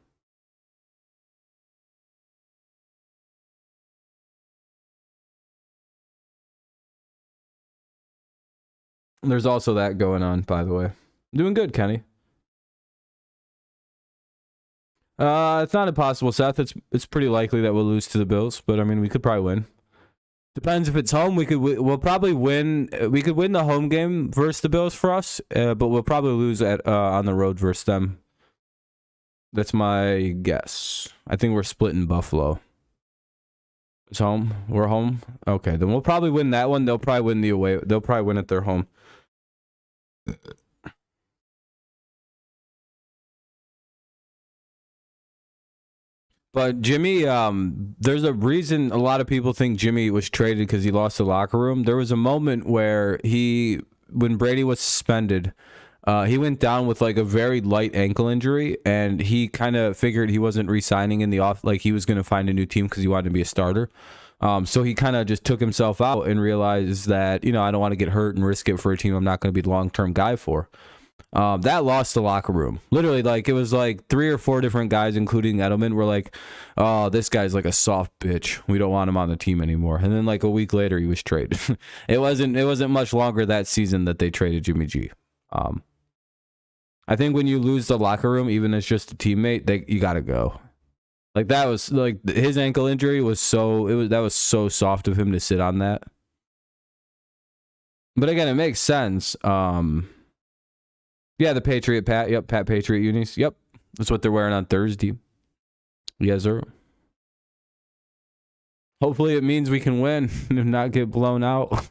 There's also that going on, by the way. Doing good, Kenny. It's not impossible, Seth. It's pretty likely that we'll lose to the Bills, but I mean, we could probably win. Depends if it's home. We'll probably win. We could win the home game versus the Bills for us, but we'll probably lose at on the road versus them. That's my guess. I think we're splitting Buffalo. It's home. We're home. Okay, then we'll probably win that one. They'll probably win the away. They'll probably win at their home. But Jimmy, there's a reason a lot of people think Jimmy was traded because he lost the locker room. There was a moment where when Brady was suspended, he went down with like a very light ankle injury, and he kind of figured he wasn't re-signing in the off, like he was going to find a new team because he wanted to be a starter. So he kind of just took himself out and realized that, I don't want to get hurt and risk it for a team I'm not going to be the long-term guy for. That lost the locker room. Literally, like, it was like 3 or 4 different guys, including Edelman, were like, oh, this guy's like a soft bitch. We don't want him on the team anymore. And then like a week later, he was traded. It wasn't much longer that season that they traded Jimmy G. I think when you lose the locker room, even as just a teammate, you got to go. Like, that was like his ankle injury was that was so soft of him to sit on that. But again, it makes sense. Yeah, the Patriot Pat. Yep, Pat Patriot unis. Yep, that's what they're wearing on Thursday. Yes, sir. Hopefully it means we can win and not get blown out.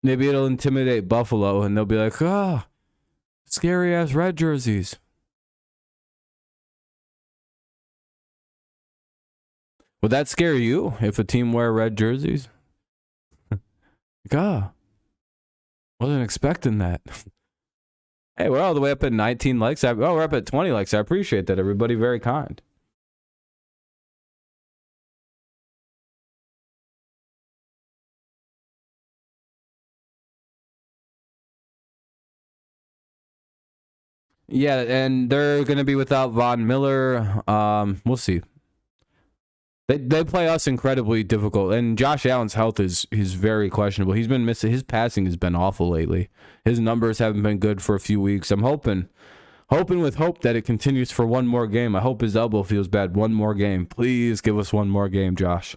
Maybe it'll intimidate Buffalo and they'll be like, scary ass red jerseys. Would that scare you if a team wear red jerseys? Wasn't expecting that. Hey, we're all the way up at 19 likes. We're up at 20 likes. I appreciate that, everybody. Very kind. Yeah, and they're going to be without Von Miller. We'll see. They play us incredibly difficult, and Josh Allen's health is very questionable. He's been missing. His passing has been awful lately. His numbers haven't been good for a few weeks. I'm hoping with hope that it continues for one more game. I hope his elbow feels bad one more game. Please give us one more game, Josh.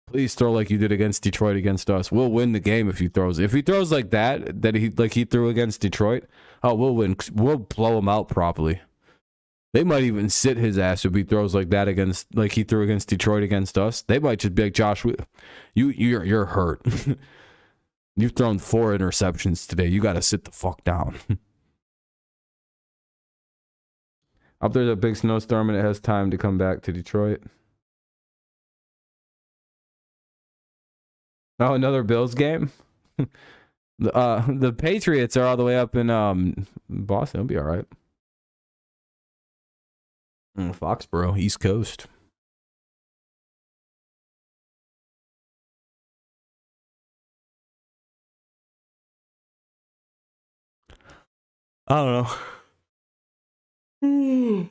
Please throw like you did against Detroit against us. We'll win the game if he throws. If he throws like that he threw against Detroit, we'll win. We'll blow him out properly. They might even sit his ass if he throws like that like he threw against Detroit against us. They might just be like, Josh, you're hurt. You've thrown 4 interceptions today. You got to sit the fuck down. Up there's a big snowstorm and it has time to come back to Detroit. Oh, another Bills game? The Patriots are all the way up in Boston. It'll be all right. Foxborough, East Coast. I don't know.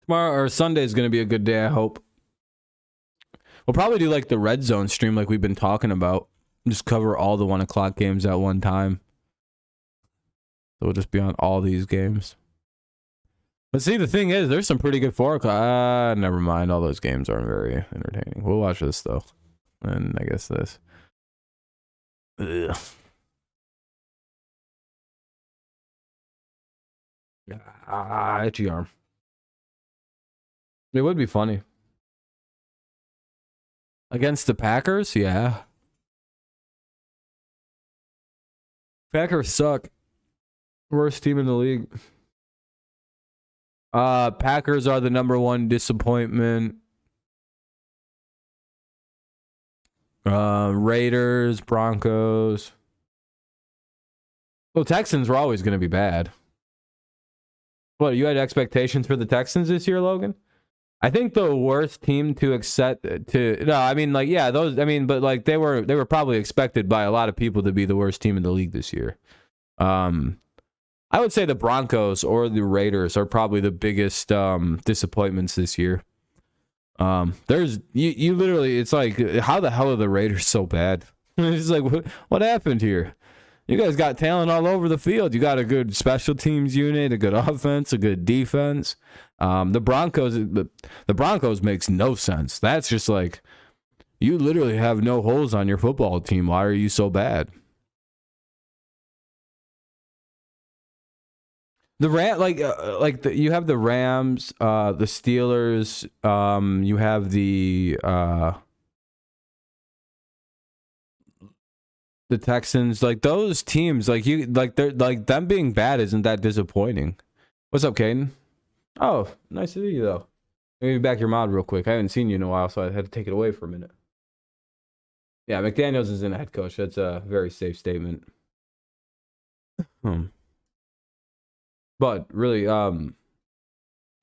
Tomorrow or Sunday is going to be a good day, I hope. We'll probably do like the red zone stream like we've been talking about. Just cover all the 1 o'clock games at one time. So we'll just be on all these games. But see, the thing is, there's some pretty good 4 o'clock. Never mind. All those games aren't very entertaining. We'll watch this, though. And I guess this. Ugh. Itchy arm. It would be funny. Against the Packers? Yeah. Packers suck. Worst team in the league. Packers are the #1 disappointment. Raiders, Broncos. Well, Texans were always going to be bad. What, you had expectations for the Texans this year, Logan? I think the worst team to accept no, I mean, like, yeah, those, I mean, but like they were probably expected by a lot of people to be the worst team in the league this year. I would say the Broncos or the Raiders are probably the biggest disappointments this year. There's you literally, it's like, how the hell are the Raiders so bad? It's like, what happened here? You guys got talent all over the field. You got a good special teams unit, a good offense, a good defense. The Broncos makes no sense. That's just like, you literally have no holes on your football team. Why are you so bad? The you have the Rams, the Steelers, you have the Texans, like those teams, like they're like, them being bad isn't that disappointing. What's up, Caden? Oh, nice to see you though. Maybe back your mod real quick. I haven't seen you in a while, so I had to take it away for a minute. Yeah, McDaniels isn't a head coach. That's a very safe statement. But really, the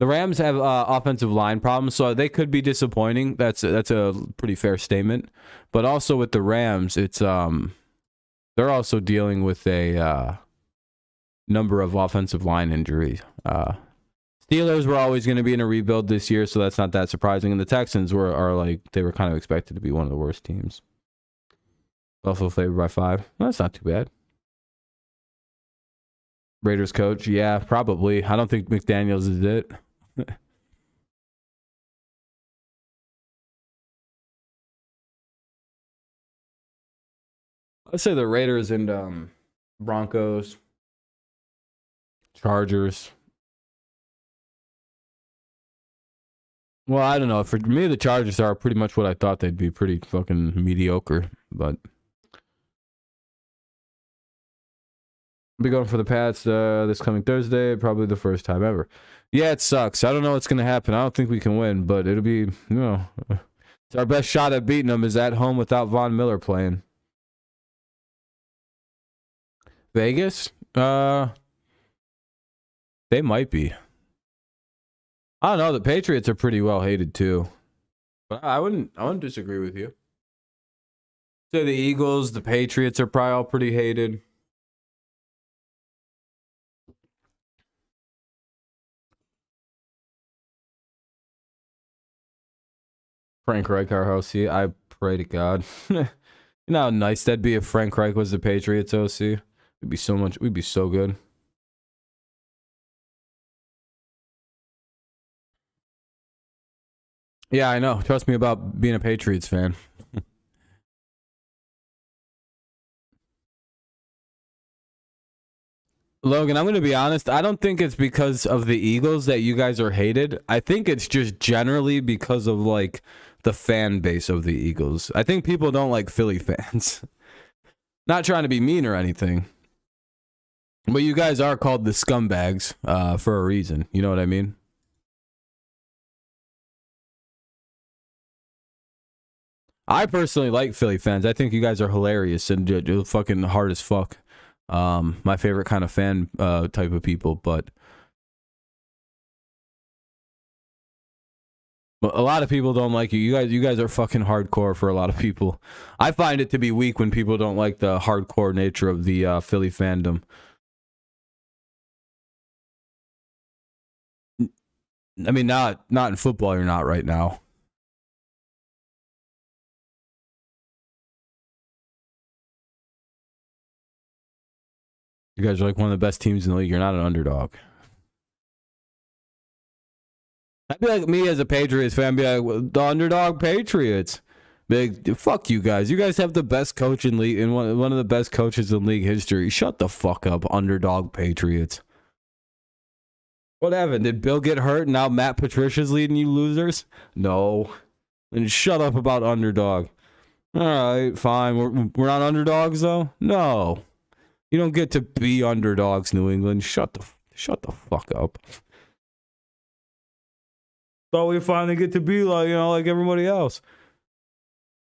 Rams have offensive line problems, so they could be disappointing. That's a pretty fair statement. But also with the Rams, it's they're also dealing with a number of offensive line injuries. Steelers were always going to be in a rebuild this year, so that's not that surprising. And the Texans they were kind of expected to be one of the worst teams. Also favored by 5. Well, that's not too bad. Raiders coach, yeah, probably. I don't think McDaniels is it. Let's say the Raiders and Broncos, Chargers. Well, I don't know. For me, the Chargers are pretty much what I thought they'd be. Pretty fucking mediocre, but I'll be going for the Pats this coming Thursday, probably the first time ever. Yeah, it sucks. I don't know what's going to happen. I don't think we can win, but it'll be, it's our best shot at beating them is at home without Von Miller playing. Vegas? They might be. I don't know. The Patriots are pretty well hated too, but I wouldn't disagree with you. Say the Eagles, the Patriots are probably all pretty hated. Frank Reich, our OC. I pray to God. You know how nice that'd be if Frank Reich was the Patriots OC. We'd be so good. Yeah, I know. Trust me about being a Patriots fan. Logan, I'm going to be honest. I don't think it's because of the Eagles that you guys are hated. I think it's just generally because of like the fan base of the Eagles. I think people don't like Philly fans. Not trying to be mean or anything. But you guys are called the scumbags for a reason. You know what I mean? I personally like Philly fans. I think you guys are hilarious and fucking hard as fuck. My favorite kind of fan type of people, but a lot of people don't like you. You guys are fucking hardcore for a lot of people. I find it to be weak when people don't like the hardcore nature of the Philly fandom. I mean, not in football. You're not right now. You guys are like one of the best teams in the league. You're not an underdog. I'd be like me as a Patriots fan. Be like the underdog Patriots. Be like, fuck you guys. You guys have the best coach in league and one of the best coaches in league history. Shut the fuck up, underdog Patriots. What happened? Did Bill get hurt and now Matt Patricia's leading you losers? No. And shut up about underdog. All right, fine. We're not underdogs though? No. You don't get to be underdogs, New England. Shut the fuck up. Thought we finally get to be like everybody else.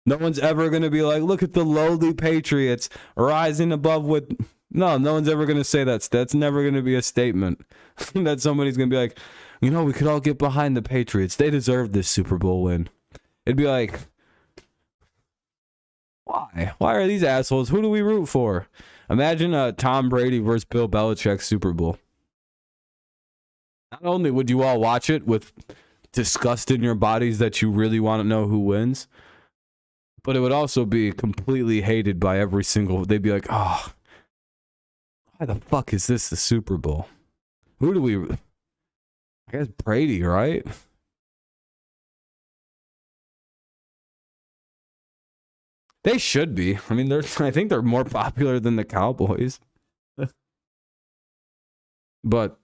No one's ever gonna be like, look at the lowly Patriots rising above with No, no one's ever going to say that's never going to be a statement that somebody's going to be like, we could all get behind the Patriots. They deserve this Super Bowl win. It'd be like, why? Why are these assholes? Who do we root for? Imagine Tom Brady versus Bill Belichick Super Bowl. Not only would you all watch it with disgust in your bodies that you really want to know who wins, but it would also be completely hated by every single. They'd be like, oh, why the fuck is this the Super Bowl? Who do we? I guess Brady, right? They should be. I mean, I think they're more popular than the Cowboys. But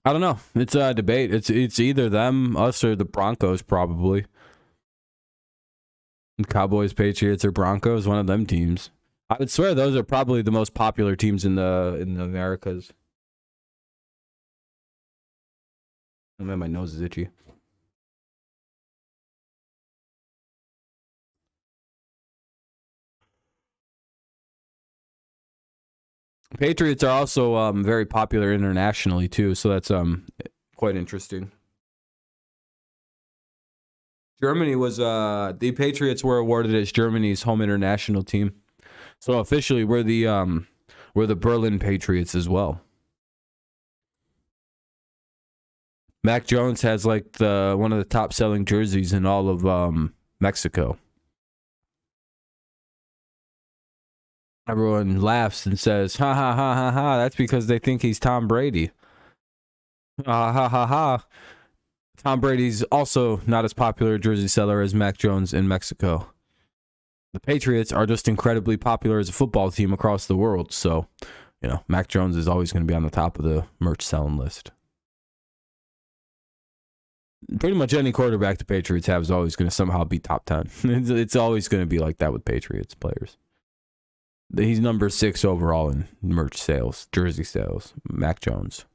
I don't know. It's a debate. It's either them, us, or the Broncos, probably. Cowboys, Patriots, or Broncos, one of them teams. I would swear those are probably the most popular teams in the Americas. Oh man, my nose is itchy. Patriots are also very popular internationally too, so that's quite interesting. Germany was the Patriots were awarded as Germany's home international team. So officially we're the Berlin Patriots as well. Mac Jones has like one of the top selling jerseys in all of Mexico. Everyone laughs and says, ha ha ha ha ha, that's because they think he's Tom Brady. Ha ha ha ha. Tom Brady's also not as popular a jersey seller as Mac Jones in Mexico. The Patriots are just incredibly popular as a football team across the world, so, Mac Jones is always going to be on the top of the merch selling list. Pretty much any quarterback the Patriots have is always going to somehow be top 10. It's always going to be like that with Patriots players. He's number 6 overall in merch sales, jersey sales, Mac Jones.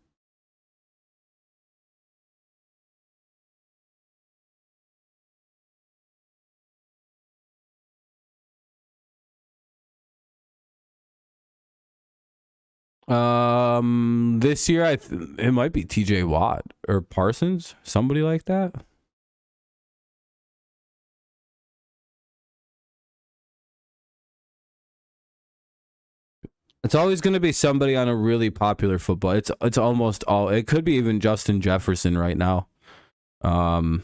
This year it might be TJ Watt or Parsons, somebody like that. It's always going to be somebody on a really popular football. It's almost all. It could be even Justin Jefferson right now. I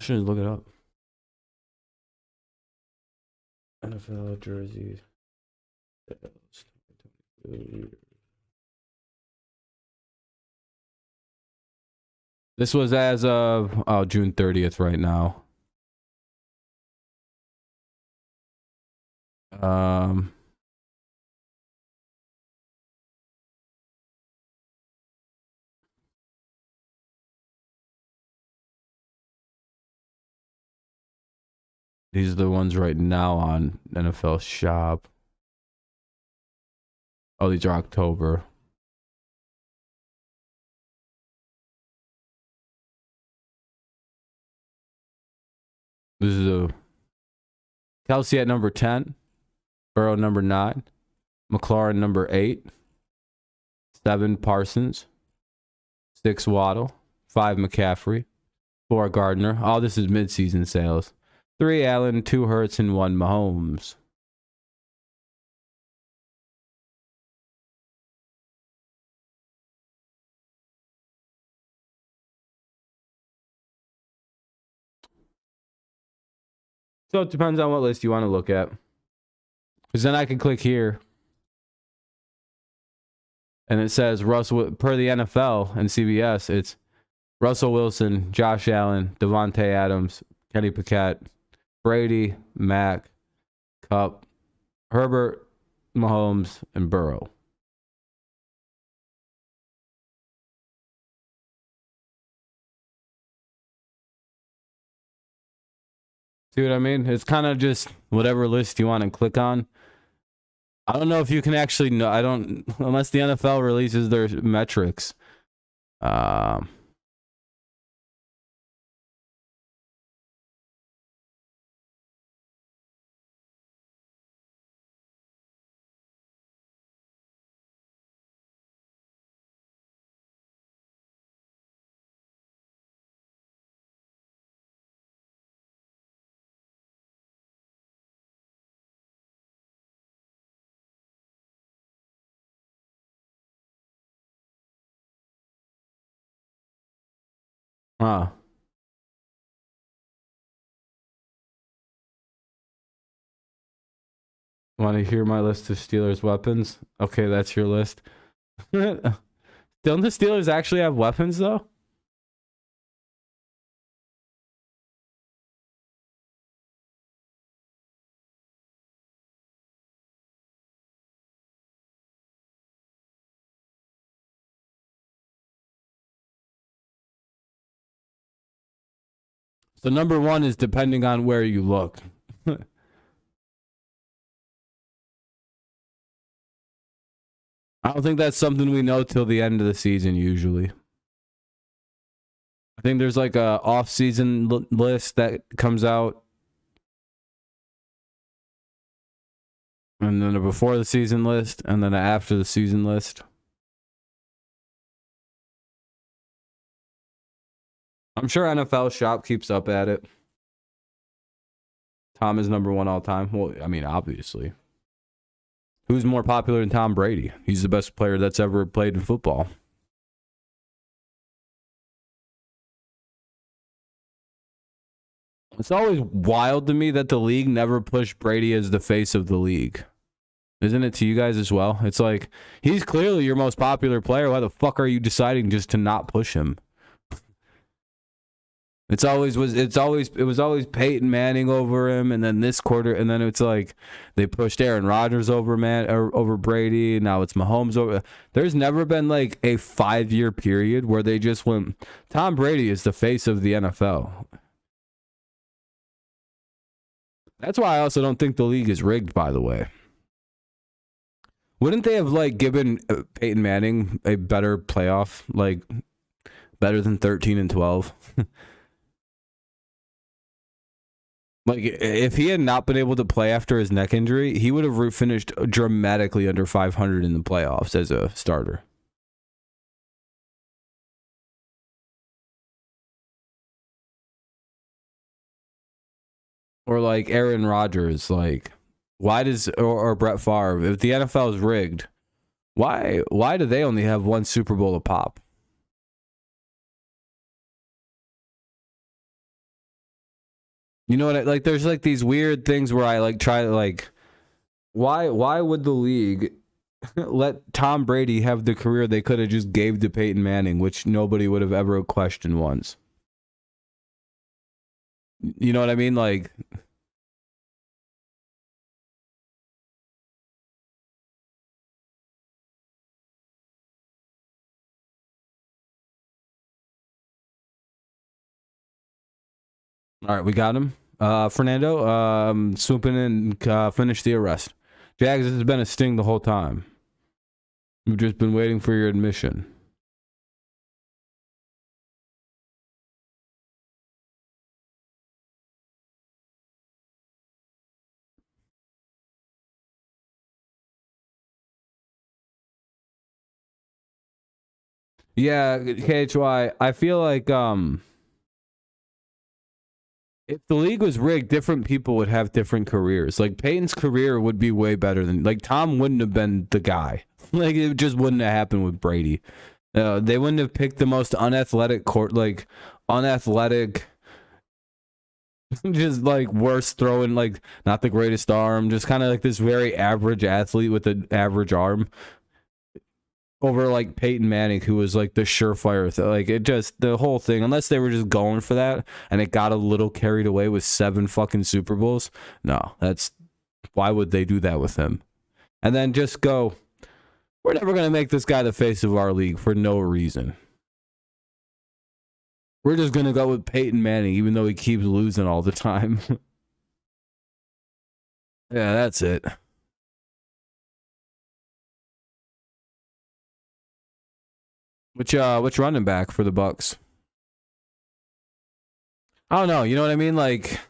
should look it up. NFL jerseys. This was as of June 30th right now. These are the ones right now on NFL Shop. Oh, these are October. This is a Kelsey at number 10, Burrow number 9, McLaurin number 8, 7 Parsons, 6 Waddle, 5 McCaffrey, 4 Gardner. All this is midseason sales. 3 Allen, 2 Hurts, and 1 Mahomes. So it depends on what list you want to look at. Because then I can click here. And it says Russell, per the NFL and CBS, it's Russell Wilson, Josh Allen, Devontae Adams, Kenny Pickett, Brady, Mac, Kupp, Herbert, Mahomes, and Burrow. See what I mean? It's kind of just whatever list you want to click on. I don't know if you can actually know. I don't, unless the NFL releases their metrics. Ah. Want to hear my list of Steelers weapons? Okay, that's your list. Don't the Steelers actually have weapons though? So number one is depending on where you look. I don't think that's something we know till the end of the season usually. I think there's like a off-season list that comes out, and then a before the season list, and then an after the season list. I'm sure NFL Shop keeps up at it. Tom is number one all time. Well, I mean, obviously. Who's more popular than Tom Brady? He's the best player that's ever played in football. It's always wild to me that the league never pushed Brady as the face of the league. Isn't it to you guys as well? It's like, he's clearly your most popular player. Why the fuck are you deciding just to not push him? It was always Peyton Manning over him, and then this quarter, and then it's like they pushed Aaron Rodgers over Brady, and now it's Mahomes over. There's never been like a 5-year period where they just went, Tom Brady is the face of the NFL. That's why I also don't think the league is rigged, by the way. Wouldn't they have like given Peyton Manning a better playoff, like better than 13 and 12? Like, if he had not been able to play after his neck injury, he would have finished dramatically under 500 in the playoffs as a starter. Or like Aaron Rodgers, like, why does, or Brett Favre, if the NFL is rigged, why do they only have one Super Bowl a pop? You know what? Like, there's like these weird things where I like try to like, why would the league let Tom Brady have the career they could have just gave to Peyton Manning, which nobody would have ever questioned once? You know what I mean? Like, all right, we got him. Fernando, swoop in and finish the arrest. Jags, this has been a sting the whole time. We've just been waiting for your admission. Yeah, KHY, I feel like if the league was rigged, different people would have different careers. Like Peyton's career would be way better than like Tom wouldn't have been the guy. Like it just wouldn't have happened with Brady. They wouldn't have picked the most unathletic unathletic, just like worst throwing, like not the greatest arm, just kind of like this very average athlete with an average arm over like Peyton Manning, who was like the surefire. Like it just, the whole thing, unless they were just going for that and it got a little carried away with 7 fucking Super Bowls. No, why would they do that with him? And then just go, we're never going to make this guy the face of our league for no reason. We're just going to go with Peyton Manning, even though he keeps losing all the time. Yeah, that's it. Which running back for the Bucks? I don't know. You know what I mean? Like,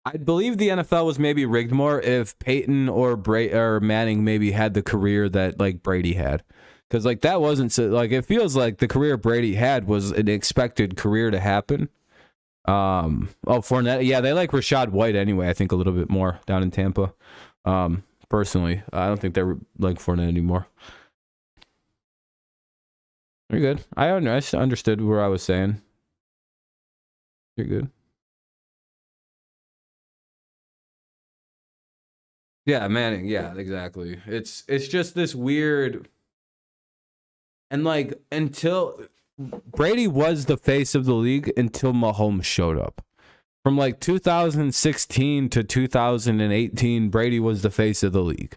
I believe the NFL was maybe rigged more if Peyton or Manning maybe had the career that like Brady had, because like that wasn't so, like it feels like the career Brady had was an expected career to happen. Fournette, yeah, they like Rashad White anyway. I think a little bit more down in Tampa. Personally, I don't think they're like Fournette anymore. You're good. I understood where I was saying. You're good. Yeah, Manning. Yeah, exactly. It's just this weird, and like until Brady was the face of the league until Mahomes showed up. From like 2016 to 2018, Brady was the face of the league.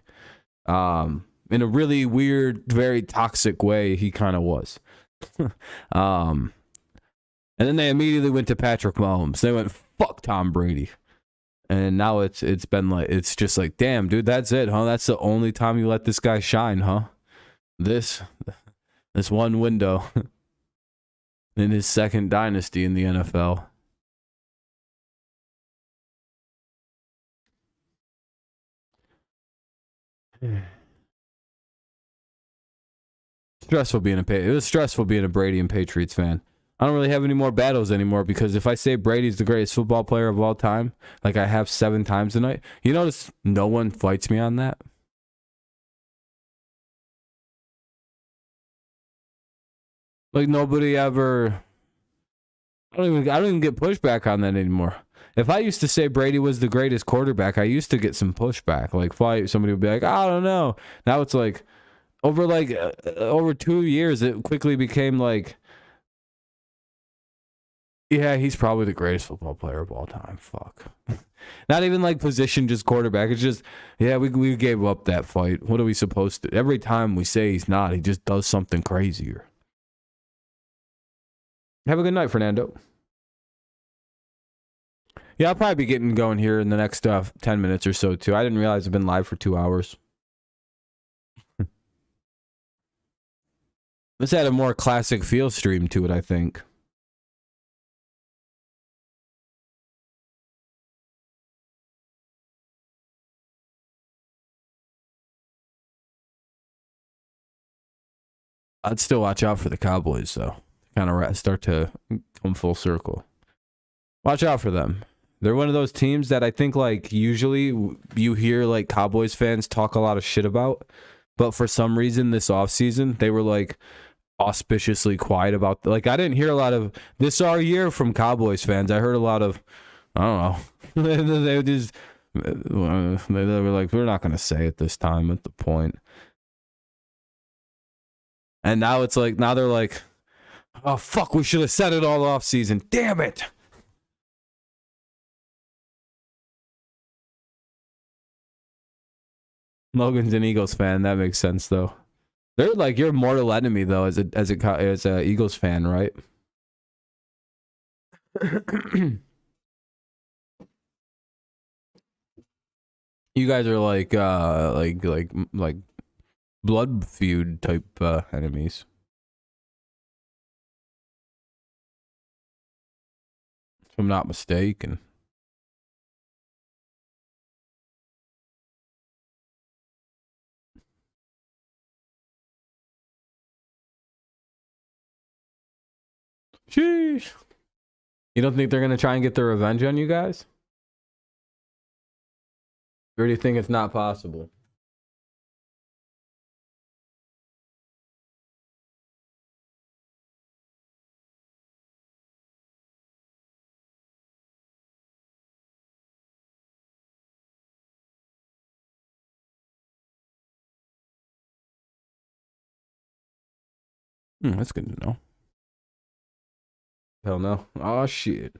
In a really weird, very toxic way, he kind of was. And then they immediately went to Patrick Mahomes. They went, fuck Tom Brady. And now it's been like, it's just like, damn, dude, that's it, huh? That's the only time you let this guy shine, huh? This one window in his second dynasty in the NFL. It was stressful being a Brady and Patriots fan. I don't really have any more battles anymore because if I say Brady's the greatest football player of all time, like I have 7 times tonight, you notice no one fights me on that. Like nobody ever. I don't even get pushback on that anymore. If I used to say Brady was the greatest quarterback, I used to get some pushback. Like somebody would be like, I don't know. Now it's like over 2 years, it quickly became like, yeah, he's probably the greatest football player of all time. Fuck. Not even like position, just quarterback. It's just, yeah, we gave up that fight. What are we supposed to? Every time we say he's not, he just does something crazier. Have a good night, Fernando. Yeah, I'll probably be getting going here in the next 10 minutes or so, too. I didn't realize I've been live for 2 hours. Let's add a more classic feel stream to it, I think. I'd still watch out for the Cowboys, though. Kind of start to come full circle. Watch out for them. They're one of those teams that I think, like, usually you hear, like, Cowboys fans talk a lot of shit about. But for some reason, this offseason, they were, like, auspiciously quiet about... Like, I didn't hear a lot of, this our year from Cowboys fans. I heard a lot of, I don't know. they just... They were like, we're not going to say it this time at the point. And now it's like, now they're like, oh, fuck, we should have said it all off season. Damn it. Logan's an Eagles fan. That makes sense, though. They're like your mortal enemy, though, as a Eagles fan, right? You guys are like blood feud type enemies. If I'm not mistaken. Sheesh. You don't think they're gonna try and get their revenge on you guys? Or do you think it's not possible? That's good to know. Hell no. Oh, shit.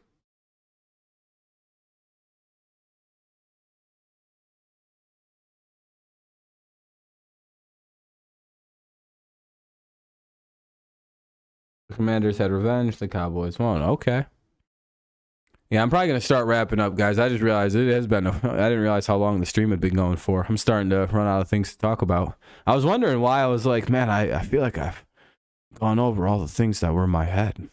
The Commanders had revenge. The Cowboys won. Okay. Yeah, I'm probably going to start wrapping up, guys. I just realized it has been... I didn't realize how long the stream had been going for. I'm starting to run out of things to talk about. I was wondering why. I was like, man, I feel like I've gone over all the things that were in my head.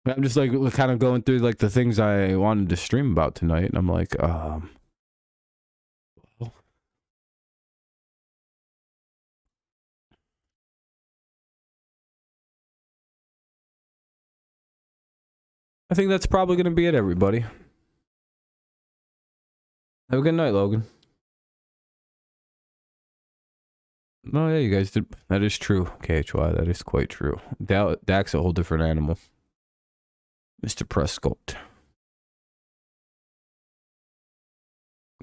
I'm just like kind of going through like the things I wanted to stream about tonight, and I'm like, I think that's probably going to be it, everybody. Have a good night, Logan. No, yeah, you guys did. That is true, KHY. That is quite true. Dak's a whole different animal. Mr. Prescott.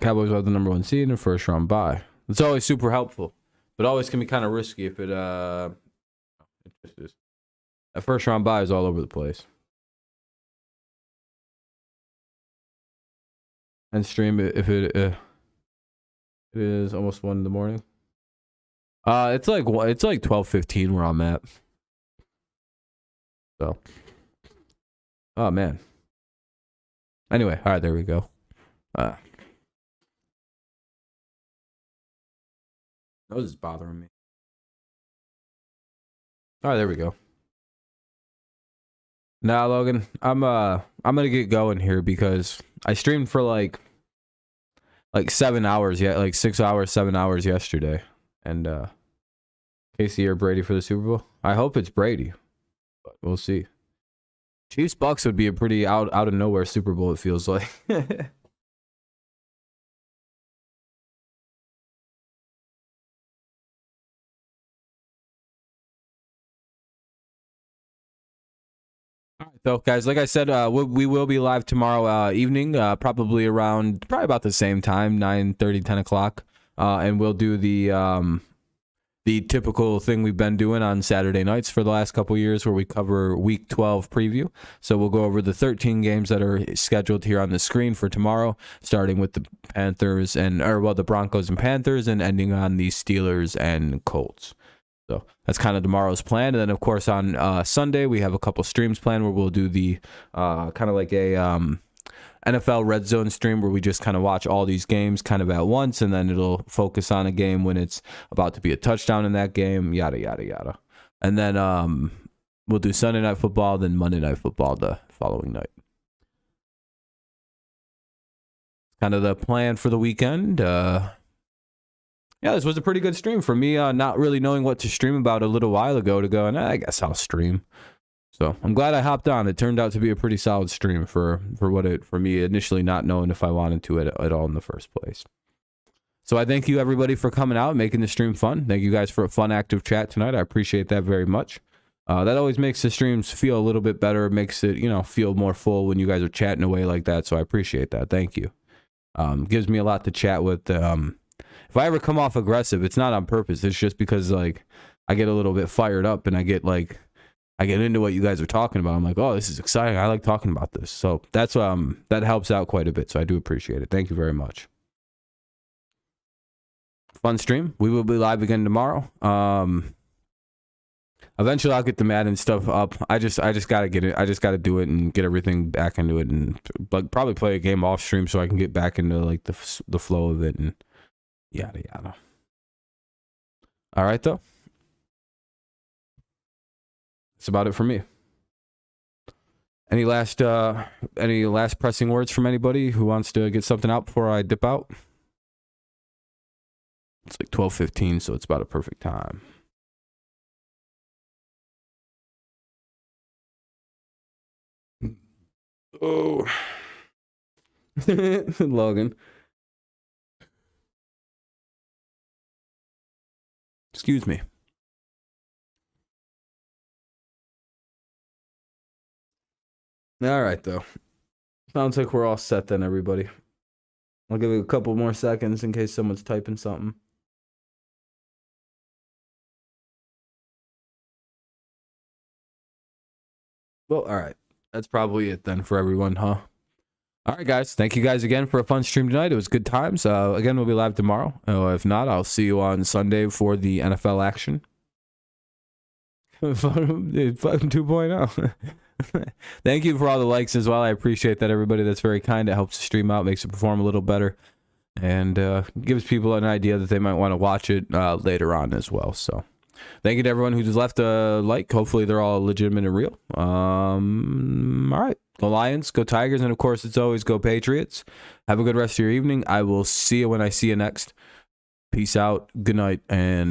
Cowboys have the #1 seed and a first round bye. It's always super helpful, but always can be kind of risky if it just is. That first round bye is all over the place. And stream if it is almost 1 in the morning. It's like 12:15 where I'm at. So, oh man. Anyway, all right, there we go. Nose is bothering me. All right, there we go. Now, Logan, I'm gonna get going here because I streamed for like 7 hours yet, like 6 hours, 7 hours yesterday, and Casey or Brady for the Super Bowl. I hope it's Brady, but we'll see. Chiefs Bucks would be a pretty out of nowhere Super Bowl. It feels like. So, guys, like I said, we will be live tomorrow evening, probably about the same time, 9:30, 10 o'clock, and we'll do the typical thing we've been doing on Saturday nights for the last couple years, where we cover Week 12 preview. So we'll go over the 13 games that are scheduled here on the screen for tomorrow, starting with the the Broncos and Panthers, and ending on the Steelers and Colts. So that's kind of tomorrow's plan. And then, of course, on Sunday, we have a couple streams planned where we'll do the kind of like a NFL Red Zone stream where we just kind of watch all these games kind of at once, and then it'll focus on a game when it's about to be a touchdown in that game, yada, yada, yada. And then we'll do Sunday Night Football, then Monday Night Football the following night. Kind of the plan for the weekend. Yeah, this was a pretty good stream for me, not really knowing what to stream about a little while ago to go, and I guess I'll stream. So I'm glad I hopped on. It turned out to be a pretty solid stream for me initially not knowing if I wanted to at all in the first place. So I thank you everybody for coming out and making the stream fun. Thank you guys for a fun, active chat tonight. I appreciate that very much. That always makes the streams feel a little bit better. It makes it, feel more full when you guys are chatting away like that. So I appreciate that. Thank you. Gives me a lot to chat with. If I ever come off aggressive, it's not on purpose. It's just because I get a little bit fired up and I get into what you guys are talking about. I'm like, oh, this is exciting. I like talking about this. So that's that helps out quite a bit. So I do appreciate it. Thank you very much. Fun stream. We will be live again tomorrow. Eventually I'll get the Madden stuff up. I just gotta get it. I just gotta do it and get everything back into it, and probably play a game off stream so I can get back into the flow of it and yada yada. All right, though. That's about it for me. Any last pressing words from anybody who wants to get something out before I dip out? It's like 12:15, so it's about a perfect time. Oh, Logan. Excuse me. All right, though. Sounds like we're all set then, everybody. I'll give it a couple more seconds in case someone's typing something. Well, all right. That's probably it then for everyone, huh? All right, guys. Thank you guys again for a fun stream tonight. It was good times. Again, we'll be live tomorrow. If not, I'll see you on Sunday for the NFL action. 2.0. Thank you for all the likes as well. I appreciate that, everybody. That's very kind. It helps the stream out, makes it perform a little better, and gives people an idea that they might want to watch it later on as well. So thank you to everyone who's left a like. Hopefully they're all legitimate and real. All right. Go Lions, go Tigers, and of course, it's always go Patriots. Have a good rest of your evening. I will see you when I see you next. Peace out. Good night, and